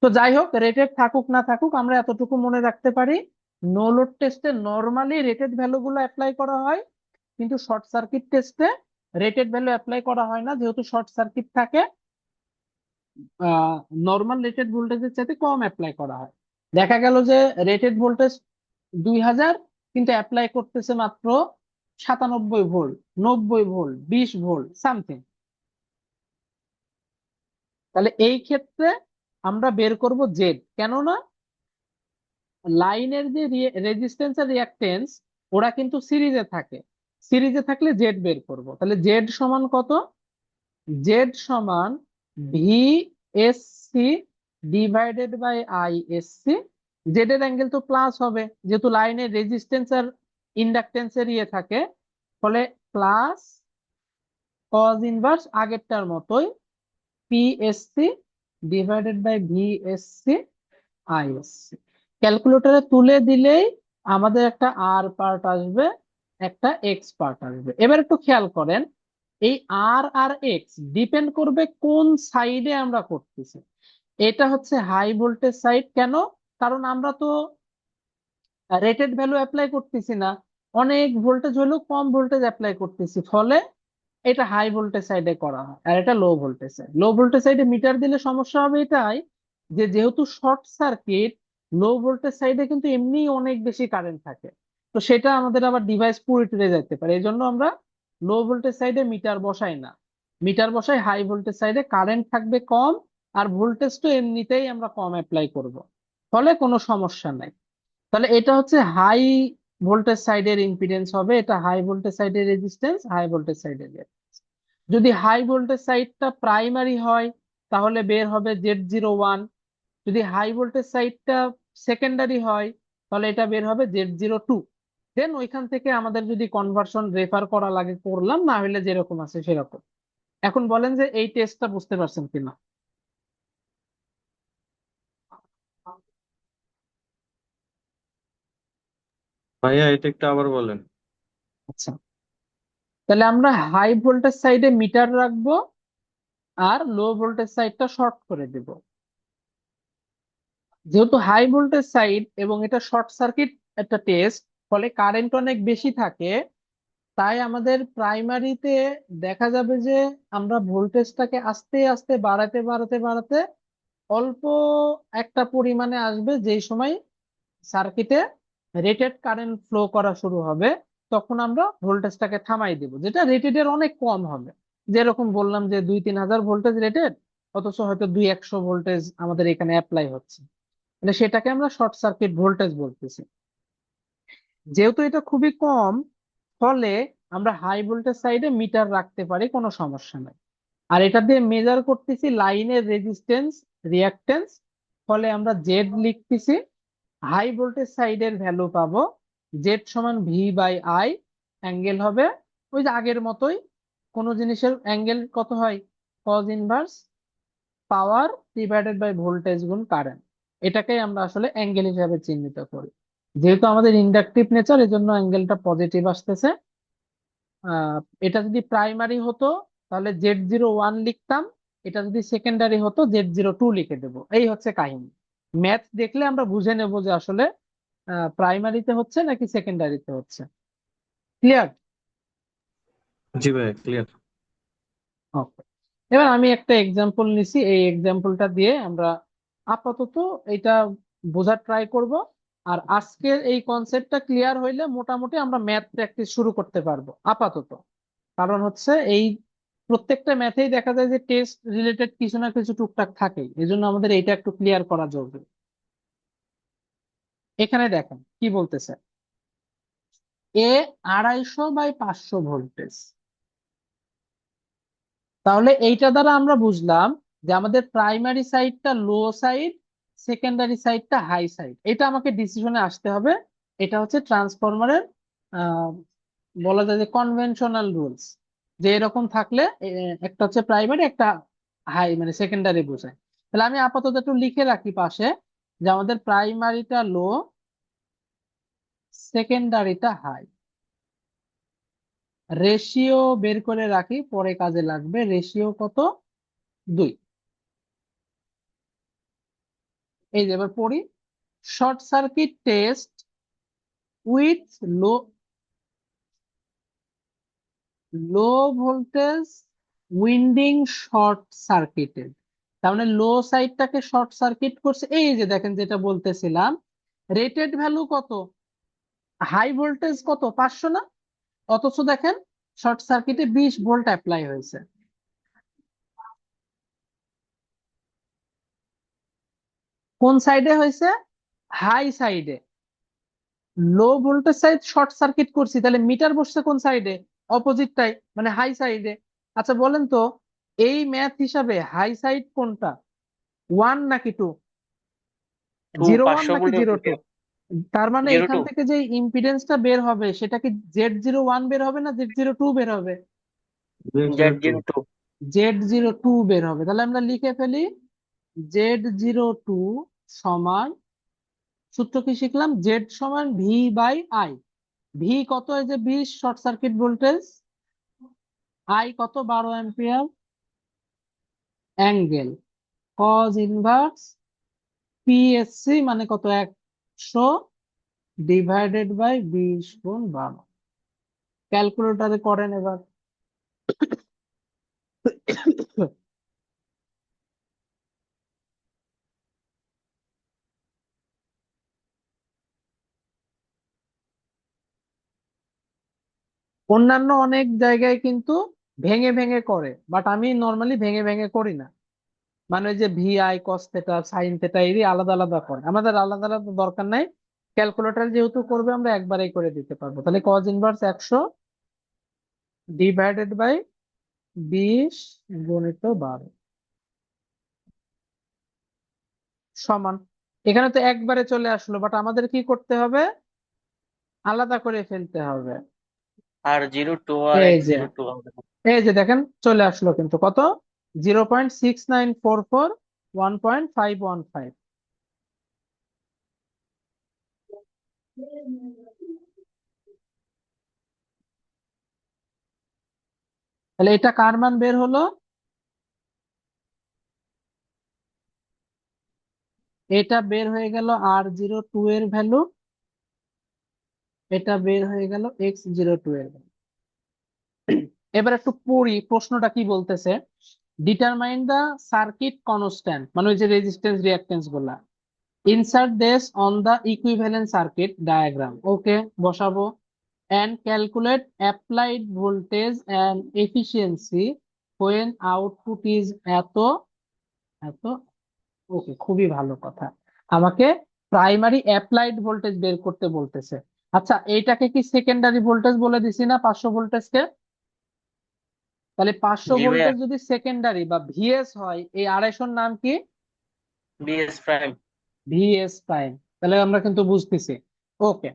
তো যাই হোক, রেটেড থাকুক না থাকুক, আমরা এতটুকু মনে রাখতে পারি, নো লোড টেস্টে নর্মালি রেটেড ভ্যালু গুলো অ্যাপ্লাই করা হয়, কিন্তু শর্ট সার্কিট টেস্টে রেটেড ভ্যালু অ্যাপ্লাই করা হয় না, যেহেতু শর্ট সার্কিট থাকে নর্মাল রেটেড ভোল্টেজের চাইতে কম অ্যাপ্লাই করা হয়। দেখা গেল যে রেটেড ভোল্টেজ 2000, কিন্তু অ্যাপ্লাই করতেছে মাত্র 97 ভোল্ট, 90 ভোল্ট, 20 ভোল্ট সামথিং। তাহলে এই ক্ষেত্রে আমরা বের করব জেড, কেননা লাইনের যে রেজিস্ট্যান্স আর রিঅ্যাকটেন্স ওরা কিন্তু সিরিজে থাকে, সিরিজে থাকলে জেড বের করব। তাহলে জেড সমান কত? জেড সমান V S C divided by I S C. Z এর অ্যাঙ্গেল তো প্লাস হবে, যেহেতু লাইনের রেজিস্ট্যান্স আর ইন্ডাকটেন্সের ইয়ে থাকে, ফলে প্লাস কজ ইনভার্স আগেরটার মতোই P S C divided by V S C I S C. ক্যালকুলেটরে তুলে দিলেই আমাদের একটা আর পার্ট আসবে, একটা এক্স পার্ট আসবে। এবার একটু খেয়াল করেন, এই আর আর এক্স ডিপেন্ড করবে কোন সাইডে আমরা করতেছি। এটা হচ্ছে হাই ভোল্টেজ সাইড। কেন? কারণ আমরা তো রেটেড ভ্যালু অ্যাপ্লাই করতেছি না, অনেক ভোল্টেজ হলেও কম ভোল্টেজ অ্যাপ্লাই করতেছি, ফলে এটা হাই ভোল্টেজ সাইডে করা হয়। আর এটা low voltage side, low voltage সাইডে মিটার দিলে সমস্যা হবে এটাই, যে যেহেতু শর্ট সার্কিট, লো ভোল্টেজ সাইডে কিন্তু এমনি অনেক বেশি কারেন্ট থাকে, তো সেটা আমাদের আবার ডিভাইস পুড়ে টুরে যেতে পারে। এই জন্য আমরা লো ভোল্টেজ সাইডে মিটার বসাই না, মিটার বসাই হাই ভোল্টেজ সাইডে, কারেন্ট থাকবে কম, আর ভোল্টেজ তো এমনিতেই আমরা কম অ্যাপ্লাই করব, ফলে কোনো সমস্যা নাই। তাহলে এটা হচ্ছে হাই ভোল্টেজ সাইডের ইম্পিডেন্স হবে, এটা হাই ভোল্টেজ সাইডের রেজিস্ট্যান্স, হাই ভোল্টেজ সাইডের। যদি হাই ভোল্টেজ সাইডটা প্রাইমারি হয়, তাহলে বের হবে Z01, যদি হাই ভোল্টেজ সাইডটা সেকেন্ডারি হয় তাহলে এটা বের হবে Z02। দেন ওইখান থেকে আমাদের যদি কনভার্সন রেফার করা লাগে করলাম, না হলে যেরকম আছে সেরকম। এখন বলেন যে এই টেস্টটা বুঝতে পারছেন কিনা। ভাইয়া এটা একটু আবার বলেন। আচ্ছা, তাহলে আমরা হাই ভোল্টেজ সাইডে মিটার রাখবো আর লো ভোল্টেজ সাইডটা শর্ট করে দিব। যেহেতু হাই ভোল্টেজ সাইড এবং এটা শর্ট সার্কিট একটা টেস্ট, ফলে কারেন্ট অনেক বেশি থাকে, তাই আমাদের প্রাইমারিতে দেখা যাবে যে আমরা ভোল্টেজটাকে আস্তে আস্তে বাড়াতে বাড়াতে বাড়াতে অল্প একটা পরিমাণে আসবে, যেই সময় সার্কিটে রেটেড কারেন্ট ফ্লো করা শুরু হবে, তখন আমরা ভোল্টেজটাকে থামাই দিব, যেটা রেটেড অনেক কম হবে। যেরকম বললাম যে 2-3 হাজার ভোল্টেজ রেটেড, অথচ হয়তো 200-100 ভোল্টেজ আমাদের এখানে অ্যাপ্লাই হচ্ছে, মানে সেটাকে আমরা শর্ট সার্কিট ভোল্টেজ বলতেছি। যেহেতু এটা খুবই কম, ফলে আমরা হাই ভোল্টেজ সাইডে মিটার রাখতে পারি, কোনো সমস্যা নাই। আর এটা দিয়ে মেজার করতেছি লাইনের রেজিস্ট্যান্স, রিঅ্যাকট্যান্স, ফলে আমরা জেড লিখতেছি। হাই ভোল্টেজ সাইডের ভ্যালু পাবো জেড সমান V/I, অ্যাঙ্গেল হবে ওই যে আগের মতোই। কোনো জিনিসের অ্যাঙ্গেল কত হয়? Cos inverse power divided by voltage গুণ কারেন্ট। এটাকেই আমরা আসলে অ্যাঙ্গেল হিসাবে চিহ্নিত করি। যেহেতু আমাদের ইন্ডাকটিভ নেচার, এজন্য অ্যাঙ্গেলটা পজিটিভ আসতেছে। আহ এটা যদি প্রাইমারি হতো তাহলে Z01 লিখতাম, এটা যদি সেকেন্ডারি হতো Z02 লিখে দেবো। এই হচ্ছে কাহিনী। ম্যাথ দেখলে আমরা বুঝে নেব যে আসলে প্রাইমারিতে হচ্ছে নাকি সেকেন্ডারিতে হচ্ছে। ক্লিয়ার? জি ভাইয়া ক্লিয়ার। ওকে, এবার আমি একটা এক্সাম্পল নিছি, এই এক্সাম্পলটা দিয়ে আমরা আপাতত এটা বোঝার ট্রাই করব। আর আজকের এই কনসেপ্টটা ক্লিয়ার হইলে মোটামুটি আমরা ম্যাথ প্র্যাকটিস শুরু করতে পারবো আপাতত। কারণ হচ্ছে এই প্রত্যেকটা ম্যাথেই দেখা যায় যে টেস্ট রিলেটেড কিছু না কিছু টুকটাক থাকেই, এই জন্য আমাদের এইটা একটু ক্লিয়ার করা জরুরি। এখানে দেখেন কি বলতেছে, এ 250/500 ভোল্টেজ। তাহলে এইটা দ্বারা আমরা বুঝলাম যে আমাদের প্রাইমারি সাইডটা লো সাইড, সেকেন্ডারি সাইডটা হাই সাইড। এটা আমাকে ডিসিশনে আসতে হবে। এটা হচ্ছে ট্রান্সফরমারের আহ বলা যায় যে কনভেনশনাল রুলস, যে এরকম থাকলে একটা হচ্ছে প্রাইমারি, একটা হাই মানে সেকেন্ডারি বোঝায়। তাহলে আমি আপাতত একটু লিখে রাখি পাশে যে আমাদের প্রাইমারিটা লো, সেকেন্ডারিটা হাই। রেশিও বের করে রাখি, পরে কাজে লাগবে। রেশিও কত? 2। এই যে এবার পড়ি, short circuit test with low low voltage winding short circuited. তার মানে লো সাইডটাকে শর্ট সার্কিট করছে। এই যে দেখেন যেটা বলতেছিলাম, রেটেড ভ্যালু কত? হাই ভোল্টেজ কত? 500 না? অথচ দেখেন শর্ট সার্কিটে 20 ভোল্ট অ্যাপ্লাই হয়েছে। কোন সাইডে হয়েছে? হাই সাইডে। Low voltage side short circuit করছি, তাহলে মিটার বসছে কোন সাইডে? অপোজিটটাই, মানে হাই সাইডে। আচ্ছা বলেন তো, এই ম্যাথ হিসাবে হাই সাইড কোনটা? 1 নাকি 2? 01 500 নাকি ভোল্টের 02? দিকে। তার মানে জিরো এখান টু। থেকে যে ইম্পিডেন্সটা বের হবে সেটা কি Z01 বের হবে না Z02 বের হবে? Z02। Z02। Z02 বের হবে। তাহলে আমরা লিখে ফেলি Z02 সমান, সূত্র কি শিখলাম? জেড সমান V/I। ভি কত? এই যে 20 শর্ট সার্কিট ভোল্টেজ। আই কত? 12 ampere. Angle cos inverse PSC মানে কত? 100 ডিভাইডেড বাই 20 গুণ 12। ক্যালকুলেটরে করেন এবার। অন্যান্য অনেক জায়গায় কিন্তু ভেঙে ভেঙে করে, বাট আমি নর্মালি ভেঙে ভেঙে করি না। মানে ওই যে VI cos theta sine theta এরই আলাদা আলাদা করে, আমাদের আলাদা আলাদা দরকার নাই। ক্যালকুলেটর যেহেতু করবে আমরা একবারেই করে দিতে পারবো। তাহলে কজ ইনভার্স 100 ডিভাইডেড বাই 20 গুণিত 12। সমান। এখানে তো একবারে চলে আসলো, বাট আমাদের কি করতে হবে, আলাদা করে ফেলতে হবে। আর 0 2 আর এই এক্স যে 0 2 এই যে দেখেন চলে আসলো কিন্তু কত, 0.6944 1.515। তাহলে এটা কার মান বের হলো, এটা বের হয়ে গেল R02 এর ভ্যালু, এটা বের হয়ে গেল X02 এর ভ্যালু। এবার একটু পড়ি প্রশ্নটা কি বলতেছে। ডিটারমাইন দা সার্কিট কনস্ট্যান্ট, মানে ওই যে রেজিস্ট্যান্স রিঅ্যাকট্যান্স গুলা, insert these on the equivalent circuit diagram. Okay, বসাবো। and calculate applied voltage and efficiency when output is এত এত। ওকে, খুবই ভালো কথা। আমাকে প্রাইমারি অ্যাপ্লাইড ভোল্টেজ বের করতে বলতেছে। আচ্ছা, এইটাকে কি সেকেন্ডারি ভোল্টেজ বলে দিছি না, 500 ভোল্টেজকে? তাহলে 500 জি ভাইয়া। ভোল্টেজ যদি সেকেন্ডারি বা ভিএস হয়, এই আড়াইশোর নাম কি, বিএস প্রাইম। VS prime. তাহলে আমরা কিন্তু বুঝতেছি। ওকে।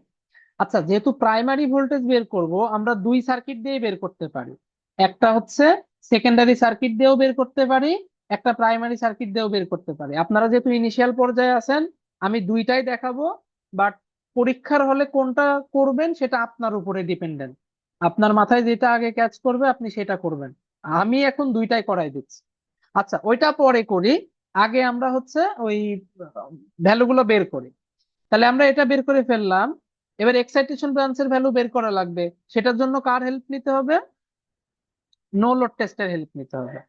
আচ্ছা, যেহেতু প্রাইমারি ভোল্টেজ বের করব, আমরা দুই সার্কিট দিয়ে বের করতে পারি। একটা হচ্ছে সেকেন্ডারি সার্কিট দিয়েও বের করতে পারি, একটা প্রাইমারি সার্কিট দিয়েও বের করতে পারি। আপনারা যেহেতু ইনিশিয়াল পর্যায়ে আছেন, আমি দুইটাই দেখাবো, বাট পরীক্ষার হলে কোনটা করবেন সেটা আপনার উপরে ডিপেন্ডেন্ট। আপনার মাথায় যেটা আগে ক্যাচ করবে আপনি সেটা করবেন। আমি এখন দুইটাই করাই দিচ্ছি। আচ্ছা, ওইটা পরে করি, আগে আমরা হচ্ছে ওই ভ্যালুগুলো বের করি। তাহলে আমরা এটা বের করে ফেললাম। এবার এক্সাইটেশন ব্রাঞ্চের ভ্যালু বের করা লাগবে, সেটার জন্য কার হেল্প নিতে হবে, নো লোড টেস্টের হেল্প নিতে হবে।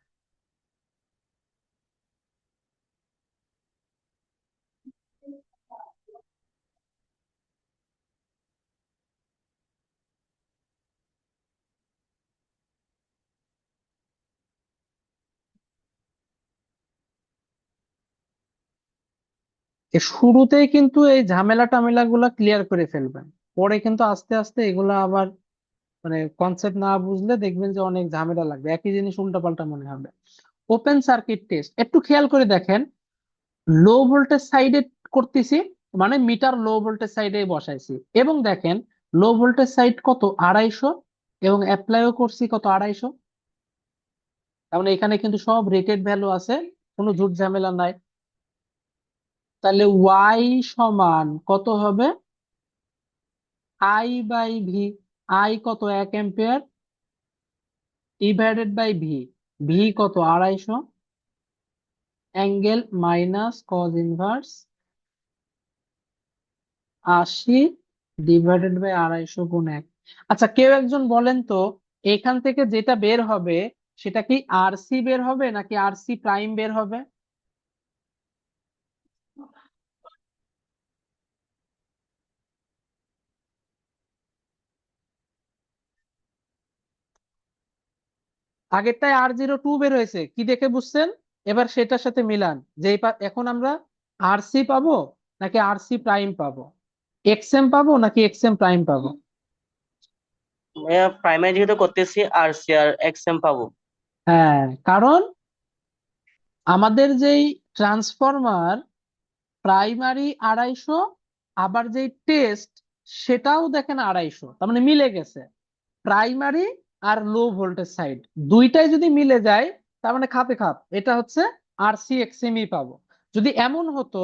শুরুতেই কিন্তু এই ঝামেলা টামেলা গুলা ক্লিয়ার করে ফেলবেন, পরে কিন্তু আস্তে আস্তে এগুলা আবার মানে কনসেপ্ট না বুঝলে দেখবেন যে অনেক ঝামেলা লাগবে, একই জিনিস উল্টাপাল্টা মনে হবে। ওপেন সার্কিট টেস্ট একটু খেয়াল করে দেখেন, লো ভোল্টেজ সাইডে করতেছি, মানে মিটার লো ভোল্টেজ সাইডে বসাইছি, এবং দেখেন লো ভোল্টেজ সাইড কত, 250, এবং অ্যাপ্লাইও করছি কত, 250। তার মানে এখানে কিন্তু সব রেটেড ভ্যালু আছে, কোনো ঝুট ঝামেলা নাই। তাহলে ওয়াই সমান কত হবে, আই বাই ভি। আই কত, 1 ampere, divided by V. V কত, 250, angle minus cos inverse 80 divided by 250 গুণ 1। আচ্ছা, কেউ একজন বলেন তো, এখান থেকে যেটা বের হবে সেটা কি আরসি বের হবে নাকি আরসি প্রাইম বের হবে? আগেরটায় R02 বের হয়েছে, কি দেখে বুঝছেন? এবার সেটার সাথে মিলান যে এখন আমরা আরসি পাবো নাকি আরসি প্রাইম পাবো, এক্সএম পাবো নাকি এক্সএম প্রাইম পাবো। ভাইয়া প্রাইমারি যেহেতু করতেছি আর সি আর এক্সএম পাবো। হ্যাঁ, কারণ আমাদের যেই ট্রান্সফরমার প্রাইমারি 250, আবার যেই টেস্ট সেটাও দেখেন 250, তার মানে মিলে গেছে। প্রাইমারি আর লো ভোল্টেজ সাইড দুইটাই যদি মিলে যায়, তার মানে খাপে খাপ এটা হচ্ছে আরসি এক্সএমই পাবো। যদি এমন হতো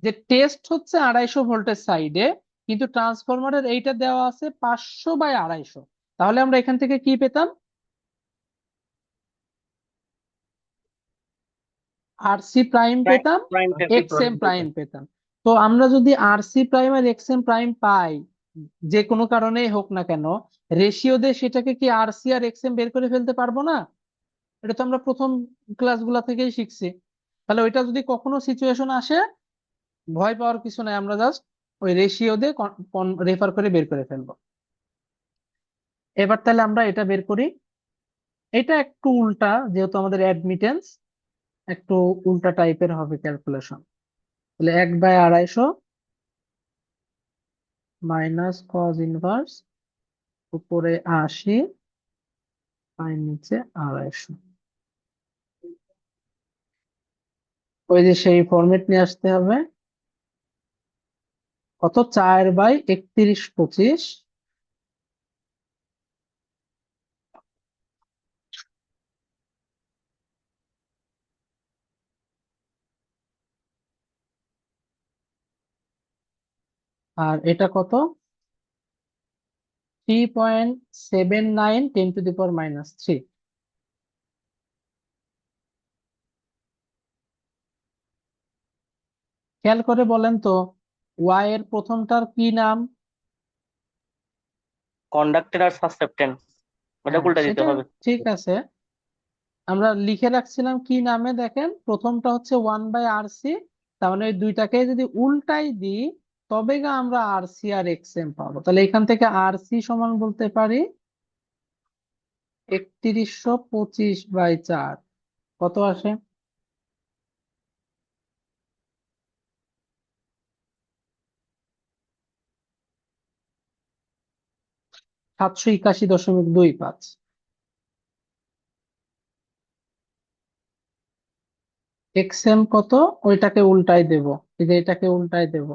যে টেস্ট হচ্ছে 250 ভোল্টেজ সাইডে, কিন্তু ট্রান্সফরমারের এইটা দেওয়া আছে 500/250, তাহলে আমরা এখান থেকে কি পেতাম, আরসি প্রাইম প্রাইম পেতাম, প্রাইম এক্সএম প্রাইম পেতাম। তো আমরা যদি আরসি প্রাইম আর এক্সএম প্রাইম পাই, যে কোনো কারণেই হোক না কেন, রেশিও দিয়ে সেটাকে কি আরসি আর এক্সএম বের করে ফেলতে পারবো না? এটা তো আমরা প্রথম ক্লাসগুলা থেকেই শিখছি। তাহলে ওইটা যদি কখনো সিচুয়েশন আসে, ভয় পাওয়ার কিছু নাই, আমরা জাস্ট ওই রেশিও দিয়ে রেফার করে বের করে ফেলবো। এবার তাহলে আমরা এটা বের করি। এটা একটু উল্টা, যেহেতু আমাদের অ্যাডমিটেন্স, একটু উল্টা টাইপের হবে ক্যালকুলেশন। তাহলে 1/250 মাইনাস কজ ইনভার্স উপরে 80 আর নিচে 250। ওই যে সেই ফরম্যাট নিয়ে আসতে হবে। কত, 4/31/25। আর এটা কত, 3.79 10⁻³ খেয়াল করে বলেন তো, ওয়াই এর প্রথমটার কি নাম? কন্ডাক্টেড আর সাসেপ্টেন্ট, ওটা হ্যাঁ উল্টা দিতে সেটা হবে। ঠিক আছে, আমরা লিখে রাখছিলাম কি নামে, দেখেন প্রথমটা হচ্ছে 1/RC, তার মানে ওই দুইটাকে যদি উল্টাই দিই তবে গা আমরা আরসি আর এক্সএম পাবো। তাহলে এখান থেকে আরসি সমান বলতে পারি 3125/4। কত আসে? 781.25। এক্সএম কত, ওইটাকে উল্টাই দেব, এই যে এটাকে উল্টাই দেব।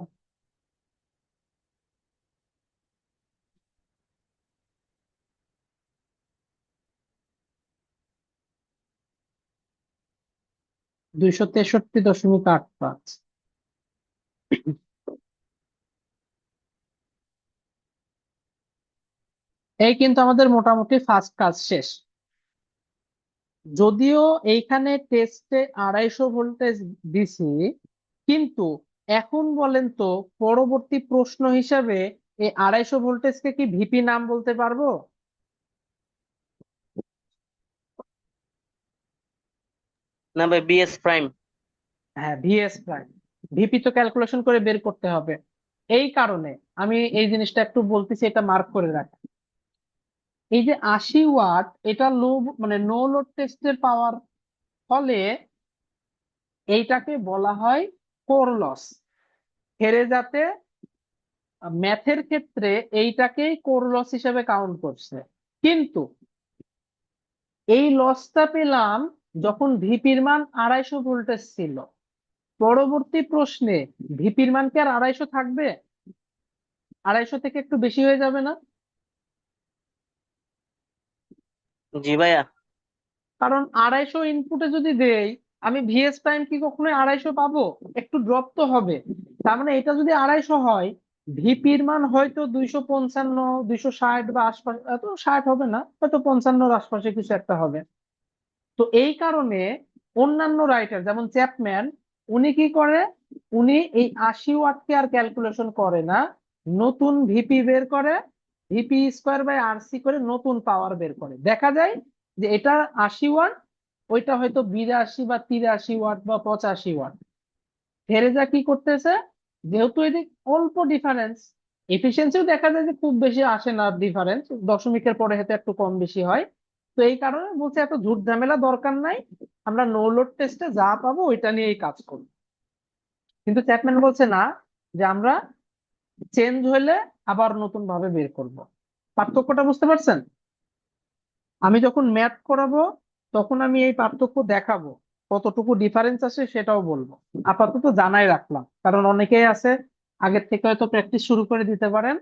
$263.85। এই কিন্তু আমাদের মোটামুটি ফার্স্ট কাজ শেষ। যদিও এইখানে টেস্টে 250 ভোল্টেজ দিছি, কিন্তু এখন বলেন তো, পরবর্তী প্রশ্ন হিসাবে এই 250 ভোল্টেজকে কি ভিপি নাম বলতে পারবো? না ভাই, বিএস প্রাইম। হ্যাঁ, ভিএস প্রাইম। ভিপি তো ক্যালকুলেশন করে বের করতে হবে। এই কারণে আমি এই জিনিসটা একটু বলতেছি, এটা মার্ক করে রাখ। এই যে 80 ওয়াট, এটা লো, মানে নো লোড টেস্টের পাওয়ার ফলে এইটাকে বলা হয় কোর লস। হেরে যাতে ম্যাথের ক্ষেত্রে এইটাকেই কোর লস হিসেবে কাউন্ট করছে। কিন্তু এই লসটা পেলাম যখন ভিপির মান 250 ভোল্টেজ ছিল। পরবর্তী প্রশ্নে ভিপির মান কি আর 250 থাকবে? 250 থেকে একটু বেশি হয়ে যাবে না? জি ভাইয়া। কারণ 250 ইনপুটে যদি দেই, আমি ভিএস টাইম কি কখনোই 250 পাবো? একটু ড্রপ তো হবে। তার মানে এটা যদি 250 হয়, ভিপির মান হয়তো 255, 260 বা আশপাশে, এত 60 হবে না, হয়তো 55-র আশপাশে কিছু একটা হবে। তো এই কারণে অন্যান্য রাইটার যেমন চ্যাপম্যান, উনি কি করে, উনি এই 80 ওয়াটকে আর ক্যালকুলেশন করে না, নতুন ভিপি বের করে, VP²/RC করে নতুন পাওয়ার বের করে। দেখা যায় যে এটা 80 ওয়াট, ওইটা হয়তো 82 বা 83 ওয়াট বা 85 ওয়াট। থেরেজা কি করতেছে, যেহেতু এটি অল্প ডিফারেন্স, এফিসিয়েন্সিও দেখা যায় যে খুব বেশি আসে না ডিফারেন্স, দশমিকের পরে হয়তো একটু কম বেশি হয়। তো এই কারণে বলছে এত ঝুট ঝামেলা দরকার নাই, আমরা নো লোড টেস্টে যা পাবো ওইটা নিয়েই কাজ করব। কিন্তু চ্যাপম্যান বলছে না, যে আমরা চেঞ্জ হলে আবার নতুন ভাবে বের করব। পার্থক্যটা বুঝতে পারছেন? আমি যখন ম্যাথ করাবো তখন আমি এই পার্থক্য দেখাবো, কতটুকু ডিফারেন্স আছে সেটাও বলবো। আপাতত জানাই রাখলাম, কারণ অনেকেই আছে আগের থেকে হয়তো প্র্যাকটিস শুরু করে দিতে পারেন,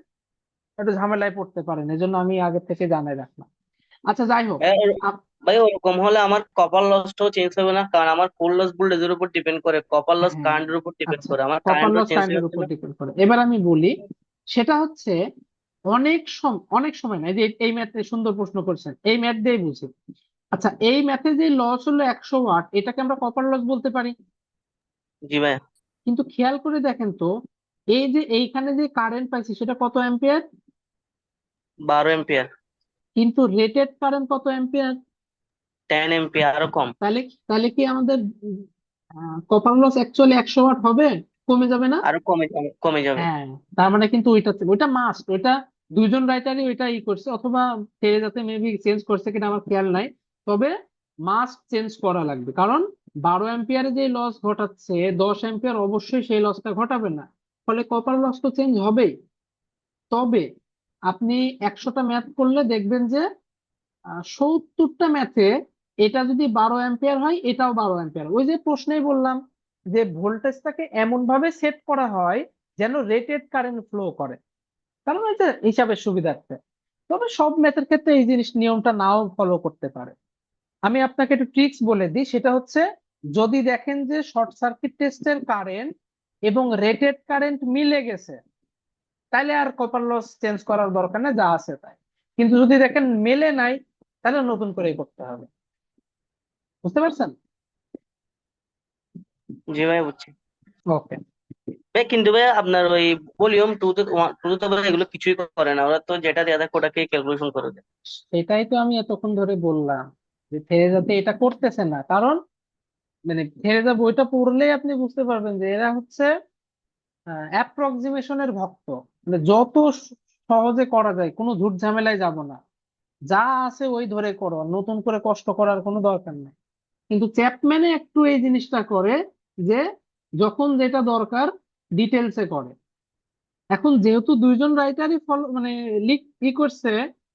একটু ঝামেলায় পড়তে পারেন, এজন্য আমি আগের থেকে জানাই রাখলাম। আচ্ছা যাই হোক। ভাই আপ- ভাই, ওরকম হলে আমার কপার লসটাও চেঞ্জ হবে না? কারণ আমার কোর লস ভোল্টেজের উপর ডিপেন্ড করে, কপার লস হ্যাঁ, কারেন্টের উপর ডিপেন্ড আচ্ছা, করে, আমার কপার কারেন্টও লস চেঞ্জ হয়ে কারেন্টের যাচ্ছে উপর না। ডিপেন্ড করে, এবার আমি বলি। সেটা হচ্ছে অনেক সময় না, এই যে এই ম্যাথে সুন্দর প্রশ্ন করছেন, এই ম্যাথ দিয়ে বুঝি। আচ্ছা, এই ম্যাথে যে লস হলো 100 ওয়াট, এটাকে আমরা কপার লস বলতে পারি। জি ভাইয়া। কিন্তু খেয়াল করে দেখেন তো, এই যে এইখানে যে কারেন্ট পাইছি সেটা কত অ্যাম্পিয়ার, 12 এম্পিয়ার। কিন্তু রেটেড কারেন্ট কত অ্যাম্পিয়ার? 10 এম্পিয়ার, আরো কম। তাহলে তাহলে কি আমাদের কপার লস অ্যাকচুয়ালি 100 ওয়াট হবে? কমে যাবে না? আরো কমে যাবে। হ্যাঁ, তার মানে কিন্তু ওইটা মাস্ট, ওইটা দুইজন রাইটারই ওইটা করছে, অথবা যাতে মেবি চেঞ্জ করছে কিনা আমার খেয়াল নাই। তবে মাস্ট চেঞ্জ করা লাগবে, কারণ 12 অ্যাম্পিয়ারে যে লস ঘটাচ্ছে, 10 অ্যাম্পিয়ার অবশ্যই সেই লসটা ঘটাবে না, ফলে কপার লস তো চেঞ্জ হবেই। তবে আপনি 100টা ম্যাথ করলে দেখবেন যে 70টা ম্যাথে এটা যদি 12 অ্যাম্পিয়ার হয়, এটাও 12 অ্যাম্পিয়ার। ওই যে প্রশ্নেই বললাম, যে ভোল্টেজটাকে এমন ভাবে সেট করা হয় যেন রেটেড কারেন্ট ফ্লো করে, কারণ এটা হিসাবের সুবিধার্থে। তবে সব ম্যাথের ক্ষেত্রে এই জিনিস নিয়মটা নাও ফলো করতে পারে। আমি আপনাকে একটু ট্রিক্স বলে দিই, সেটা হচ্ছে যদি দেখেন যে শর্ট সার্কিট টেস্টের কারেন্ট এবং রেটেড কারেন্ট মিলে গেছে, তাহলে আর কপার লস চেঞ্জ করার দরকার নেই, যা আছে তাই। কিন্তু যদি দেখেন মেলে নাই, তাহলে নতুন করে করতে হবে। বুঝতে পারছেন? জি ভাই বুঝছি। ওকে। ভাই কিন্তু ভাই আপনার ওই ভলিউম টু তো ভাই এগুলো কিছুই করে না, ওরা তো যেটা দেয়া থাকে ওটাকে ক্যালকুলেশন করে দেয়। সেটাই তো আমি এতক্ষণ ধরে বললাম, যে থেরেজাতে এটা করতেছে না, কারণ মানে থেরেজা বইটা পড়লেই আপনি বুঝতে পারবেন যে এরা হচ্ছে অ্যাপ্রক্সিমেশনের ভক্ত। মানে যত সহজে করা যায়, কোনো ঝুট ঝামেলায় যাব না, যা আছে ওই ধরে করো, নতুন করে কষ্ট করার কোনো দরকার নেই। কিন্তু চ্যাপম্যানে একটু এই জিনিসটা করে যে যখন যেটা দরকার ডিটেলসে করে। এখন যেহেতু দুইজন রাইটারই ফলো মানে করছে,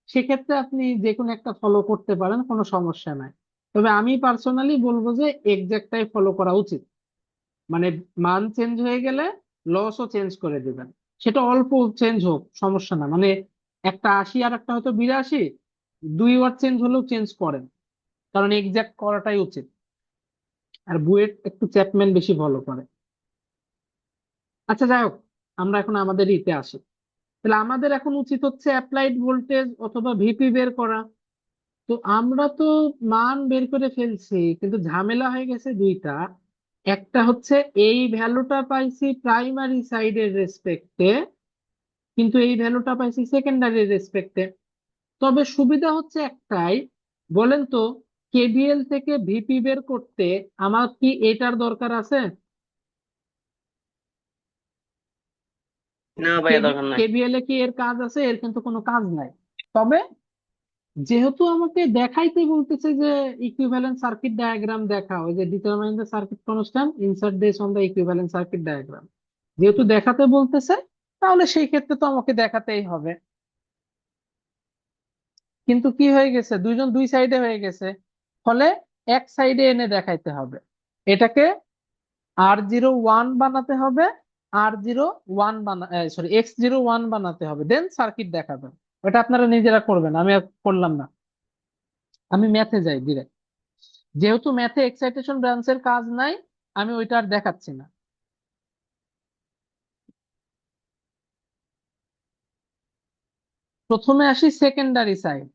সেক্ষেত্রে আপনি যে কোনো একটা ফলো করতে পারেন, কোনো সমস্যা নাই। তবে আমি পার্সোনালি বলবো যে এক্সাক্টটাই ফলো করা উচিত। মানে মান চেঞ্জ হয়ে গেলে লসও চেঞ্জ করে দিবেন, সেটা অল্প চেঞ্জ হোক সমস্যা না। মানে একটা 80 আর একটা হয়তো 82, 2 ওয়াট চেঞ্জ হলেও চেঞ্জ করেন, কারণ এক্সাক্ট করাটাই উচিত। আর বুয়েট একটু চ্যাপম্যান বেশি ফলো করে। আচ্ছা যাই হোক, আমরা এখন আমাদের ইতে আসি। তাহলে আমাদের এখন উচিত হচ্ছে অ্যাপ্লাইড ভোল্টেজ অথবা ভিপি বের করা। তো আমরা তো মান বের করে ফেলছি, কিন্তু ঝামেলা হয়ে গেছে দুইটা। একটা হচ্ছে এই ভ্যালুটা পাইছি প্রাইমারি সাইডের রেসপেক্টে, কিন্তু এই ভ্যালুটা পাইছি সেকেন্ডারি রেসপেক্টে। তবে সুবিধা হচ্ছে একটাই, বলেন তো, কেভিএল থেকে ভিপি বের করতে আমার কি এটার দরকার আছে? না ভাই দরকার নাই। কেভিএল এ কি এর কাজ আছে? এর কিন্তু কোনো কাজ নাই। তবে যেহেতু আমাকে দেখাইতে বলতেছে যে ইকুইভ্যালেন্ট সার্কিট ডায়াগ্রাম দেখা, ওই যে determine the circuit constant insert this on the equivalent circuit diagram, যেহেতু দেখাতে বলতেছে, তাহলে সেই ক্ষেত্রে তো আমাকে দেখাতেই হবে। কিন্তু কি হয়ে গেছে, দুইজন দুই সাইডে হয়ে গেছে, ফলে এক সাইডে এনে দেখাইতে হবে। এটাকে R01 বানাতে হবে, R01 সরি X01 বানাতে হবে, দেন সার্কিট দেখাবেন। ওটা আপনারা নিজেরা করবেন, আমি আর করলাম না। আমি ম্যাথে যাই ডিরেক্ট, যেহেতু ম্যাথে এক্সাইটেশন ব্রাঞ্চের কাজ নাই, আমি ওইটা আর দেখাচ্ছি না। প্রথমে আসি সেকেন্ডারি সাইড,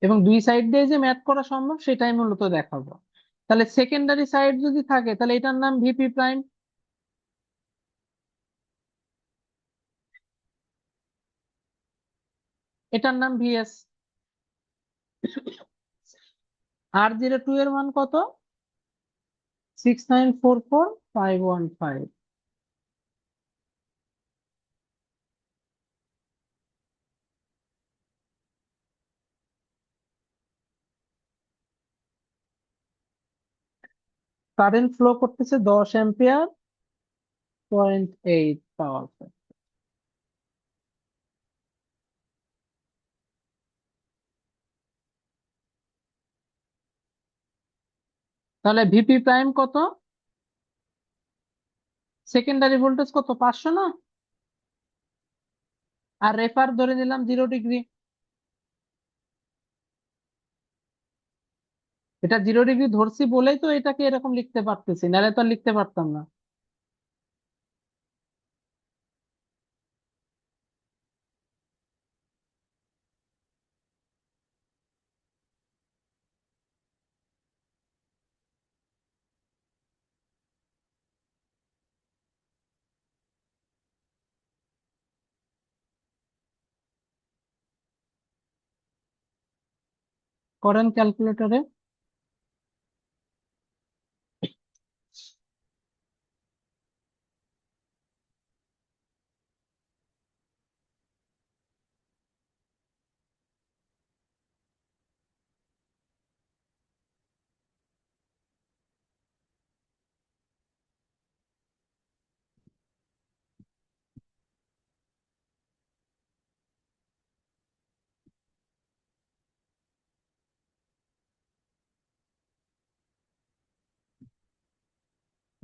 এবং দুই সাইড দিয়ে যে ম্যাথ করা সম্ভব সেটাই মূলত দেখাবো। তাহলে সেকেন্ডারি সাইড যদি থাকে, তাহলে এটার নাম ভিপি প্রাইম, এটার নাম ভিএস। R02 এর মান কত? 6944,515। কারেন্ট ফ্লো করতেছে 10 অ্যাম্পিয়ার, 0.8 পাওয়ার। তাহলে ভিপি প্রাইম কত? সেকেন্ডারি ভোল্টেজ কত, 500 না? আর রেফার ধরে নিলাম 0 ডিগ্রি। এটা 0 ডিগ্রি ধরছি বলেই তো এটাকে এরকম লিখতে পারতেছি, নাহলে তো আর লিখতে পারতাম না। করেন ক্যালকুলেটরে।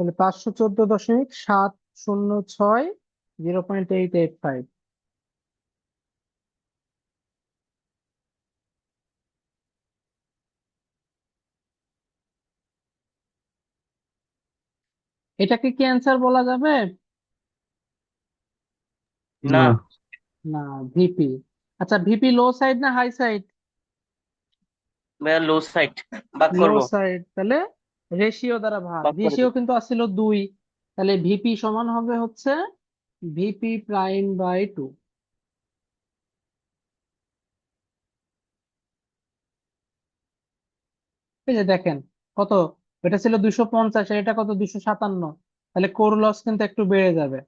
তাহলে 514.706 0.885। এটাকে কি অ্যান্সার বলা যাবে? না না। না, ভিপি। আচ্ছা, ভিপি লো সাইড না হাই সাইড? ভাইয়া লো সাইড। ভাগ লো করব। সাইড, তাহলে রেশিও দ্বারা ভাগ। ভাগ করে রেশিও দিই। কিন্তু আসছিল 2, তাহলে ভিপি সমান হবে হচ্ছে ভিপি প্রাইম বাই 2। এই যে দেখেন কত, এটা ছিল 250, এটা কত 257, তাহলে কোর লস কিন্তু একটু বেড়ে যাবে,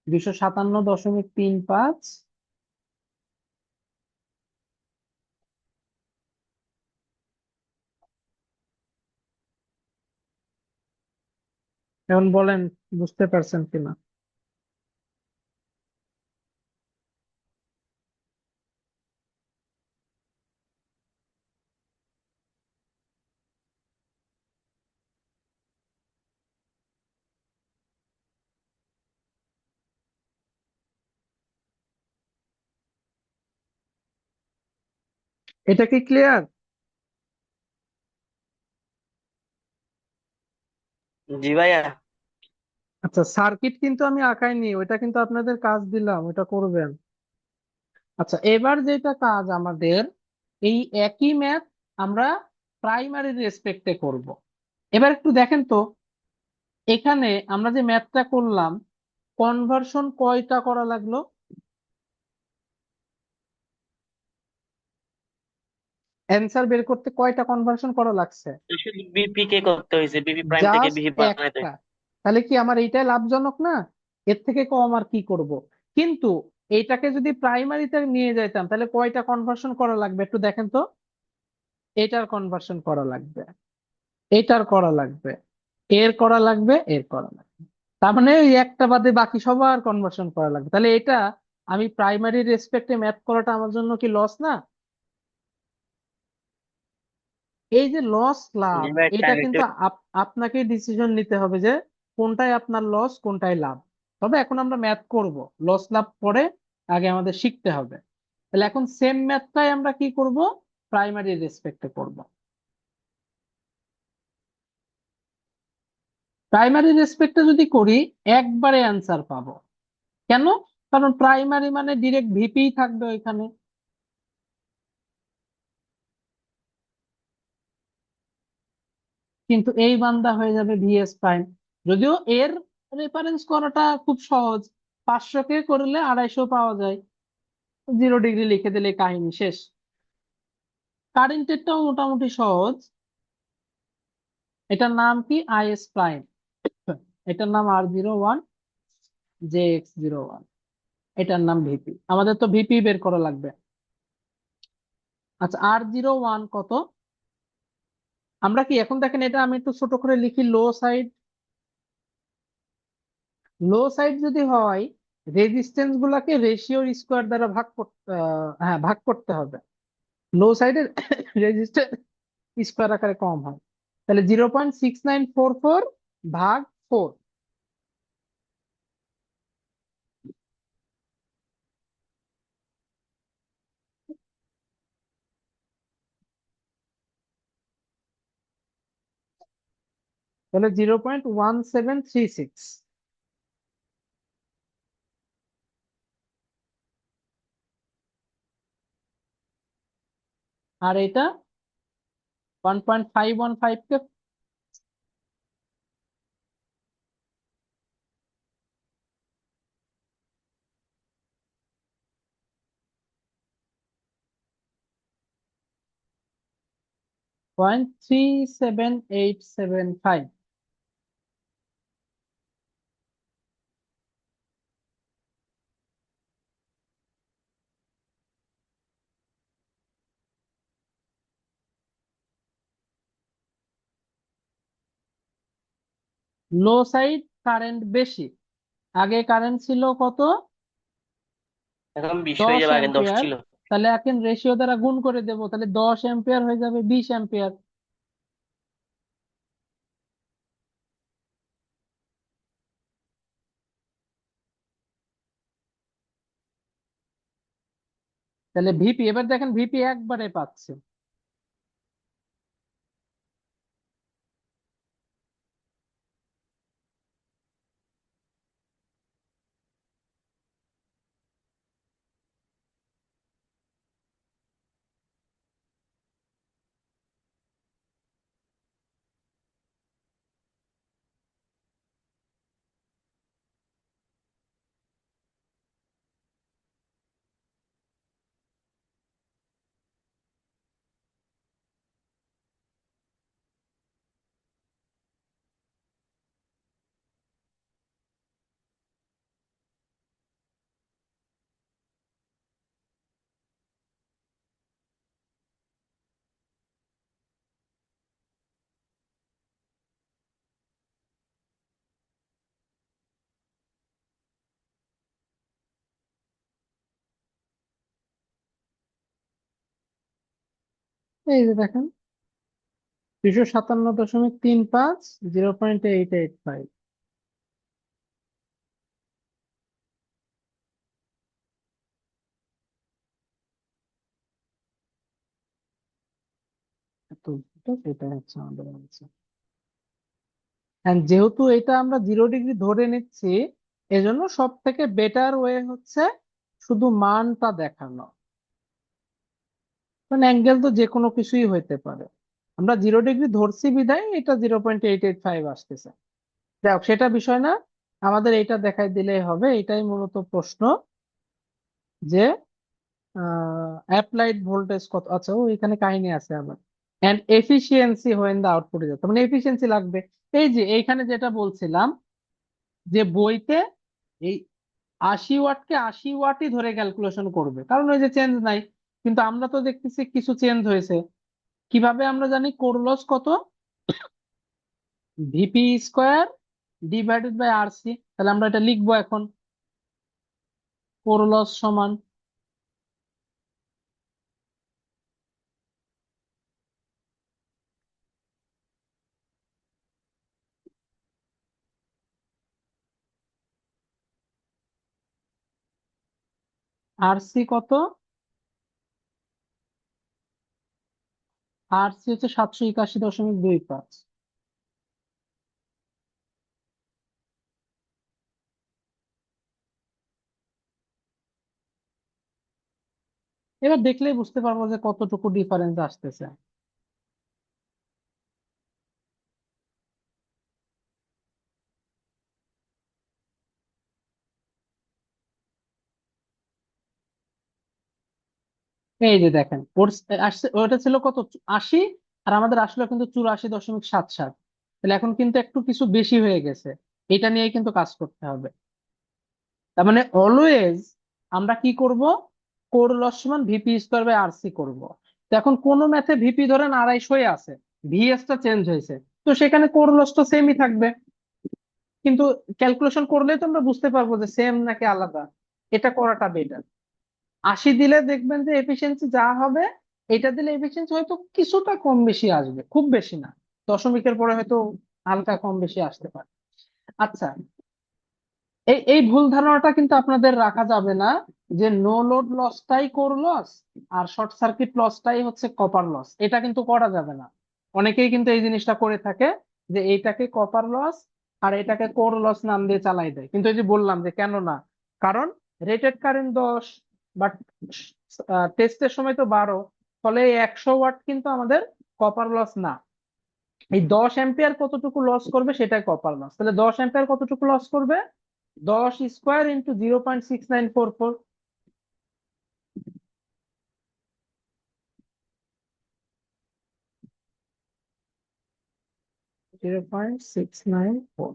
257.35। এখন বলেন বুঝতে পারছেন কিনা। এটা কি ক্লিয়ার? জি ভাইয়া। আচ্ছা, সার্কিট কিন্তু আমি আঁকাইনি, ওইটা কিন্তু আপনাদের কাজ দিলাম, ওটা করবেন। আচ্ছা, এবার যেটা কাজ আমাদের, এই একই ম্যাথ আমরা প্রাইমারি রেসপেক্টে করব। এবার একটু দেখেন তো, এখানে আমরা যে ম্যাথটা করলাম, কনভার্সন কয়টা করা লাগলো? অ্যান্সার বের করতে কয়টা কনভার্সন করা লাগছে? বিপি কে করতে হয়েছে, বিপি প্রাইম থেকে জাস্ট বিপি বানাইতে। একটা। তাহলে কি আমার এইটাই লাভজনক না? এর থেকে কম আর কি করব? কিন্তু এইটাকে যদি প্রাইমারিতে নিয়ে যাইতাম তাহলে কয়টা কনভার্সন করা লাগবে একটু দেখেন তো। এটার কনভার্সন করা লাগবে, এটার করা লাগবে, এর করা লাগবে, এর করা লাগবে। তার মানে এই একটা বাদে বাকি সবার কনভার্সন করা লাগবে। তাহলে এটা আমি প্রাইমারি রেসপেক্টে ম্যাথ করাটা আমার জন্য কি লস না? এই যে লস জি লাভ, ভাই, এটা টাইম একটু। কিন্তু আপনাকে ডিসিশন নিতে হবে যে কোনটাই আপনার লস কোনটাই লাভ। তবে এখন আমরা ম্যাথ করব, লস লাভ পরে, আগে আমাদের শিখতে হবে। তাহলে এখন সেম ম্যাথটাই আমরা কি করব, প্রাইমারি রেসপেক্টে করব। প্রাইমারি রেসপেক্টে যদি করি একবারে অ্যান্সার পাবো। কেন? কারণ প্রাইমারি মানে ডিরেক্ট ভিপি থাকবে ওইখানে। কিন্তু এই বান্দা হয়ে যাবে ভিএস প্রাইম। যদিও এর রেফারেন্স করাটা খুব সহজ, 500 কে করলে 250 পাওয়া যায়, 0 ডিগ্রি লিখে দিলে কাহিনী শেষ। কারেন্টেরটাও মোটামুটি সহজ। এটার নাম কি? Is prime. এটার নাম R01, JX01। এটার নাম ভিপি, আমাদের তো ভিপি বের করা লাগবে। আচ্ছা, R01 কত? আমরা কি এখন দেখেন, এটা আমি একটু ছোট করে লিখি, লো সাইড। লো সাইড যদি হয়, রেজিস্ট্যান্স গুলাকে রেশিওর স্কোয়ার দ্বারা ভাগ করতে, হ্যাঁ ভাগ করতে হবে। লো সাইডের রেজিস্ট্যান্স স্কোয়ার আকারে কম হয়, তাহলে 0.6944 ভাগ 4। তাহলে 0.1736। আর এটা 1.515 কে 0.37875। লো সাইড কারেন্ট বেশি, আগে কারেন্ট ছিল কত? এখন 20 হয়ে 10 যাবে, আগে 10 অ্যাম্পিয়ার। ছিল। তাহলে এখন রেশিও দ্বারা গুণ করে দেব, তাহলে 10 অ্যাম্পিয়ার হয়ে যাবে 20 অ্যাম্পিয়ার। তাহলে ভিপি, এবার দেখেন ভিপি একবারে পাচ্ছে। এই যে দেখেন 257.35, 0.885। এত এটা হচ্ছে আমাদের answer। And যেহেতু এটা আমরা 0 ডিগ্রি ধরে নিচ্ছি, এজন্য সব থেকে বেটার ওয়ে হচ্ছে শুধু মানটা দেখানো। কারণ অ্যাঙ্গেল তো যে কোনো কিছুই হইতে পারে, আমরা 0 ডিগ্রি ধরছি বিধায় এটা 0.885 আসতেছে। যাই হোক, সেটা বিষয় না, আমাদের এটা দেখাই দিলেই হবে। এটাই মূলত প্রশ্ন, যে অ্যাপ্লাইড ভোল্টেজ কত। আচ্ছা, ও এখানে কাহিনী আছে আবার। And efficiency when the output is, মানে এফিসিয়েন্সি লাগবে। এই যে এইখানে যেটা বলছিলাম, যে বইতে এই 80 ওয়াটকে 80 ওয়াটই ধরে ক্যালকুলেশন করবে, কারণ ওই যে চেঞ্জ নাই। কিন্তু আমরা তো দেখতেছি কিছু চেঞ্জ হয়েছে। কিভাবে আমরা জানি কোর লস কত? VP square divided by RC. তাহলে আমরা এটা লিখবো এখন, কোর লস সমান আরসি কত? আরসি হচ্ছে 781.25। এবার দেখলেই বুঝতে পারবো যে কতটুকু ডিফারেন্স আসতেছে। এই যে দেখেন, ওর আসছে, ওটা ছিল কত? ওটা ছিল কত? 80। আর আমাদের আসলে কিন্তু 84.77। তাহলে এখন কিন্তু একটু কিছু বেশি হয়ে গেছে। এটা নিয়ে কিন্তু কাজ করতে হবে। তার মানে অলওয়েজ আমরা কি করব? কোর লস সমান ভিপি স্কোয়ার বাই আরসি করবো। তো এখন কোন ম্যাথে ভিপি ধরেন 250 আছে, ভিএস টা চেঞ্জ হয়েছে, তো সেখানে কোর লস তো সেমই থাকবে। কিন্তু ক্যালকুলেশন করলেই তো আমরা বুঝতে পারবো যে সেম নাকি আলাদা। এটা করাটা বেটার। 80 দিলে দেখবেন যে এফিসিয়েন্সি যা হবে, এটা দিলে এফিসিয়েন্সি হয়তো কিছুটা কম বেশি আসবে, খুব বেশি না। দশমিকের পরে হয়তো হালকা কম বেশি আসতে পারে। আচ্ছা, এই এই ভুল ধারণাটা কিন্তু আপনাদের রাখা যাবে না, যে নো লোড লসটাই কোর লস আর শর্ট সার্কিট লসটাই হচ্ছে কপার লস। এটা কিন্তু করা যাবে না। অনেকেই কিন্তু এই জিনিসটা করে থাকে, যে এইটাকে কপার লস আর এটাকে কোর লস নাম দিয়ে চালাই দেয়। কিন্তু এই যে বললাম যে কেন না, কারণ রেটেড কারেন্ট 10, বাট টেস্টের সময় তো 12। ফলে এই 100 ওয়াট কিন্তু আমাদের কপার লস না। এই 10 অ্যাম্পিয়ার কতটুকু লস করবে সেটাই কপার লস। তাহলে 10 অ্যাম্পিয়ার কতটুকু লস করবে? 10 স্কোয়ার ইন্টু 0.6944। 0.694।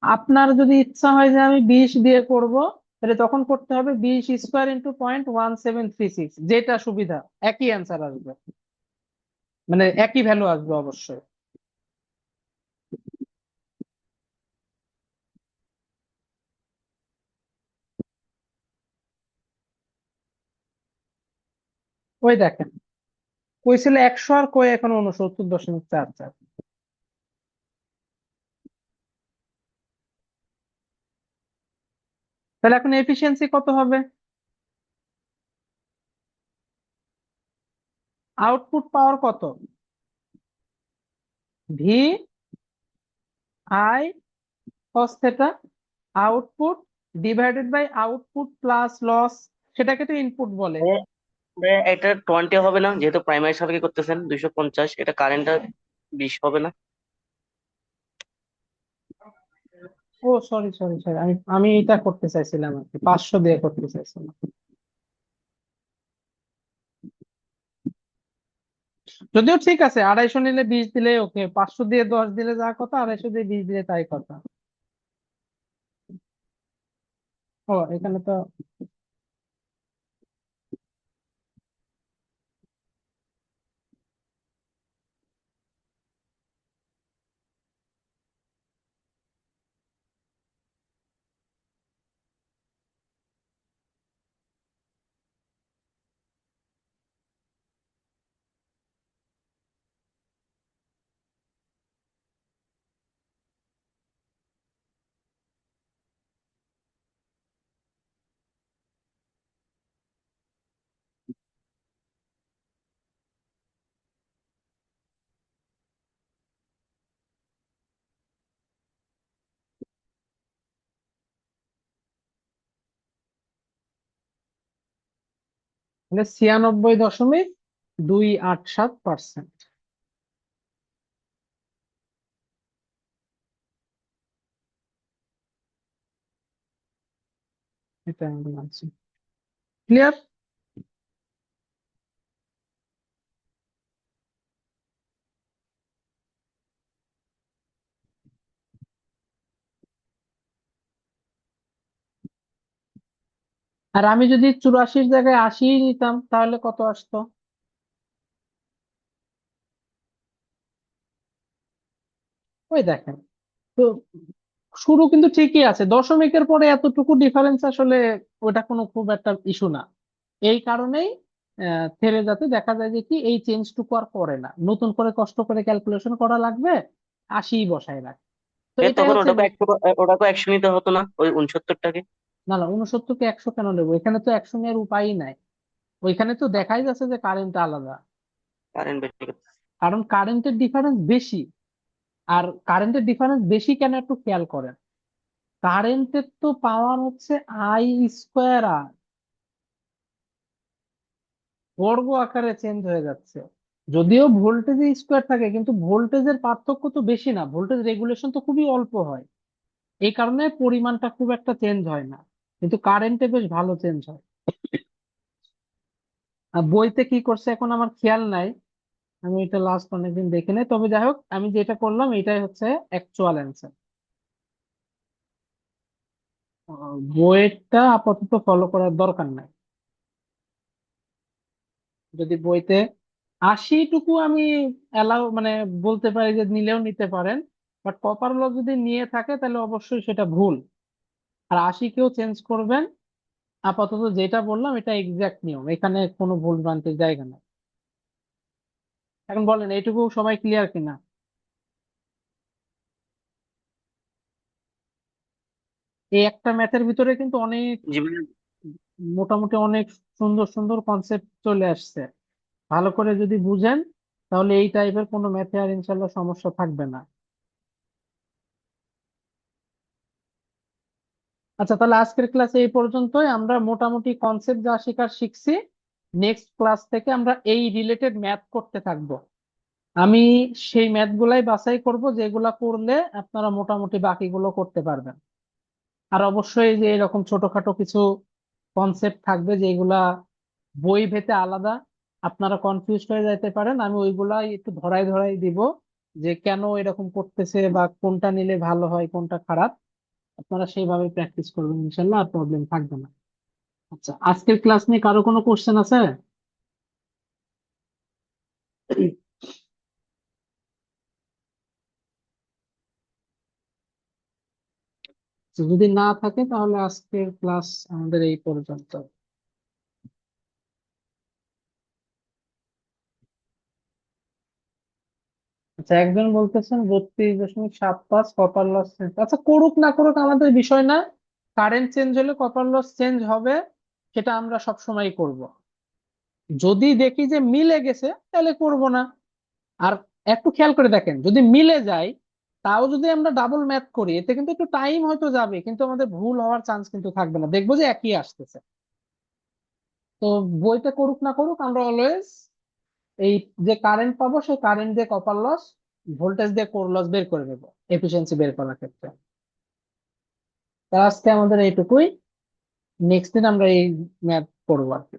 আপনার যদি ইচ্ছা হয় যে আমি 20 দিয়ে করব, তাহলে তখন করতে হবে 20 স্কোয়ার ইন্টু 0.1736, যেটা সুবিধা। একই অ্যান্সার আসবে, মানে একই ভ্যালু আসবে অবশ্যই। ওই দেখেন, কই ছিল 100 আর কই এখন 69.44। তাহলে এখন এফিসিয়েন্সি কত হবে? আউটপুট পাওয়ার কত? V I cos theta output divided by output plus loss, সেটাকে তো ইনপুট বলে। এটা 20 হবে না, যেহেতু প্রাইমারি সাপেক্ষে করতেছেন 250, এটা কারেন্টটা 20 হবে না? ও সরি সরি সরি, আমি আমি এটা করতে চাইছিলাম আর কি, 500 দিয়ে করতে চাইছিলাম। যদিও ঠিক আছে, 250 নিলে 20 দিলে ওকে, 500 দিয়ে 10 দিলে যা কথা, 250 দিয়ে 20 দিলে তাই কথা। ও এখানে তো মানে 96.287%। এটা আমি মানছি। ক্লিয়ার? আর আমি যদি 84 জায়গায় 80 নিতাম তাহলে কত আসতো? ওই দেখেন তো, শুরু কিন্তু ঠিকই আছে, দশমিকের পরে এতটুকু ডিফারেন্স আসলে ওটা কোনো খুব একটা ইস্যু না। এই কারণেই থেরে যাতে দেখা যায় যে কি এই চেঞ্জটুকু আর করে না, নতুন করে কষ্ট করে ক্যালকুলেশন করা লাগবে, 80 বসায় রাখে। তো এটাই তখন হচ্ছে ওটাকে 100 নিতে হতো না, ওই 69টাকে? না না, 69 কে 100 কেন নেবো? এখানে তো 100 নেওয়ার উপায়ই নাই। ওইখানে তো দেখাই যাচ্ছে যে কারেন্ট আলাদা, কারেন্ট বেশি। কারণ কারেন্টের ডিফারেন্স বেশি। আর কারেন্টের ডিফারেন্স বেশি কেন একটু খেয়াল করেন, কারেন্টের তো পাওয়ার হচ্ছে আই স্কোয়ার আর, বর্গ আকারে চেঞ্জ হয়ে যাচ্ছে। যদিও ভোল্টেজে স্কোয়ার থাকে কিন্তু ভোল্টেজের পার্থক্য তো বেশি না, ভোল্টেজ রেগুলেশন তো খুবই অল্প হয়, এই কারণে পরিমাণটা খুব একটা চেঞ্জ হয় না। কিন্তু কারেন্টে বেশ ভালো চেঞ্জ হয়। আর বইতে কি করছে এখন আমার খেয়াল নাই, আমি এটা লাস্ট অনেকদিন দেখি নাই, তবে যাই হোক আমি যেটা করলাম এটাই হচ্ছে অ্যাকচুয়াল অ্যান্সার। বইয়েরটা আপাতত ফলো করার দরকার নাই। যদি বইতে 80টুকু আমি অ্যালাউ মানে বলতে পারি যে নিলেও নিতে পারেন, বাট কপার লস যদি নিয়ে থাকে তাহলে অবশ্যই সেটা ভুল। আর 80 কেও চেঞ্জ করবেন, আপাতত যেটা বললাম এটা এক্সাক্ট নিয়ম, এখানে কোনো ভুল ভ্রান্তির জায়গা নেই। এখন বলেন এইটুকু সবাই ক্লিয়ার কিনা? এই একটা ম্যাথের ভিতরে কিন্তু অনেক, জি ভাইয়া। মোটামুটি অনেক সুন্দর সুন্দর কনসেপ্ট চলে আসছে। ভালো করে যদি বুঝেন তাহলে এই টাইপের কোনো ম্যাথে আর ইনশাল্লাহ সমস্যা থাকবে না। আচ্ছা তাহলে আজকের ক্লাসে এই পর্যন্তই, আমরা মোটামুটি কনসেপ্ট যা শেখার শিখছি। নেক্সট ক্লাস থেকে আমরা এই রিলেটেড ম্যাথ করতে থাকবো। আমি সেই ম্যাথ গুলাই বাছাই করব যেগুলা করলে আপনারা মোটামুটি বাকিগুলো করতে পারবেন। আর অবশ্যই যে এরকম ছোটখাটো কিছু কনসেপ্ট থাকবে যেগুলা বই ভেদে আলাদা, আপনারা কনফিউজ হয়ে যাইতে পারেন, আমি ওইগুলাই একটু ধরাই ধরাই দিব যে কেন এরকম করতেছে বা কোনটা নিলে ভালো হয় কোনটা খারাপ। আপনারা সেইভাবে প্র্যাকটিস করবেন ইনশাল্লাহ, আর প্রবলেম থাকবে না। আচ্ছা আজকের ক্লাস নিয়ে কারো কোনো কোশ্চেন আছে? তো যদি না থাকে তাহলে আজকের ক্লাস আমাদের এই পর্যন্ত। আচ্ছা একজন বলতেছেন 32.75 কপার লস চেঞ্জ, আচ্ছা করুক না করুক আমাদের বিষয় না, কারেন্ট চেঞ্জ হলে কপার লস চেঞ্জ হবে, সেটা আমরা সব সময় করব। যদি দেখি যে মিলে গেছে তাহলে করব না। আর একটু খেয়াল করে দেখেন, যদি মিলে যায় তাও যদি আমরা ডাবল ম্যাথ করি, এতে কিন্তু একটু টাইম হয়তো যাবে, কিন্তু আমাদের ভুল হওয়ার চান্স কিন্তু থাকবে না, দেখবো যে একই আসতেছে। তো বইতে করুক না করুক, আমরা অলওয়েজ এই যে কারেন্ট পাবো সেই কারেন্ট দিয়ে কপার লস, ভোল্টেজ দিয়ে কোর লস বের করে নেবো এফিসিয়েন্সি বের করার ক্ষেত্রে। তা আজকে আমাদের এইটুকুই, নেক্সট দিন আমরা এই ম্যাথ করবো আর কি।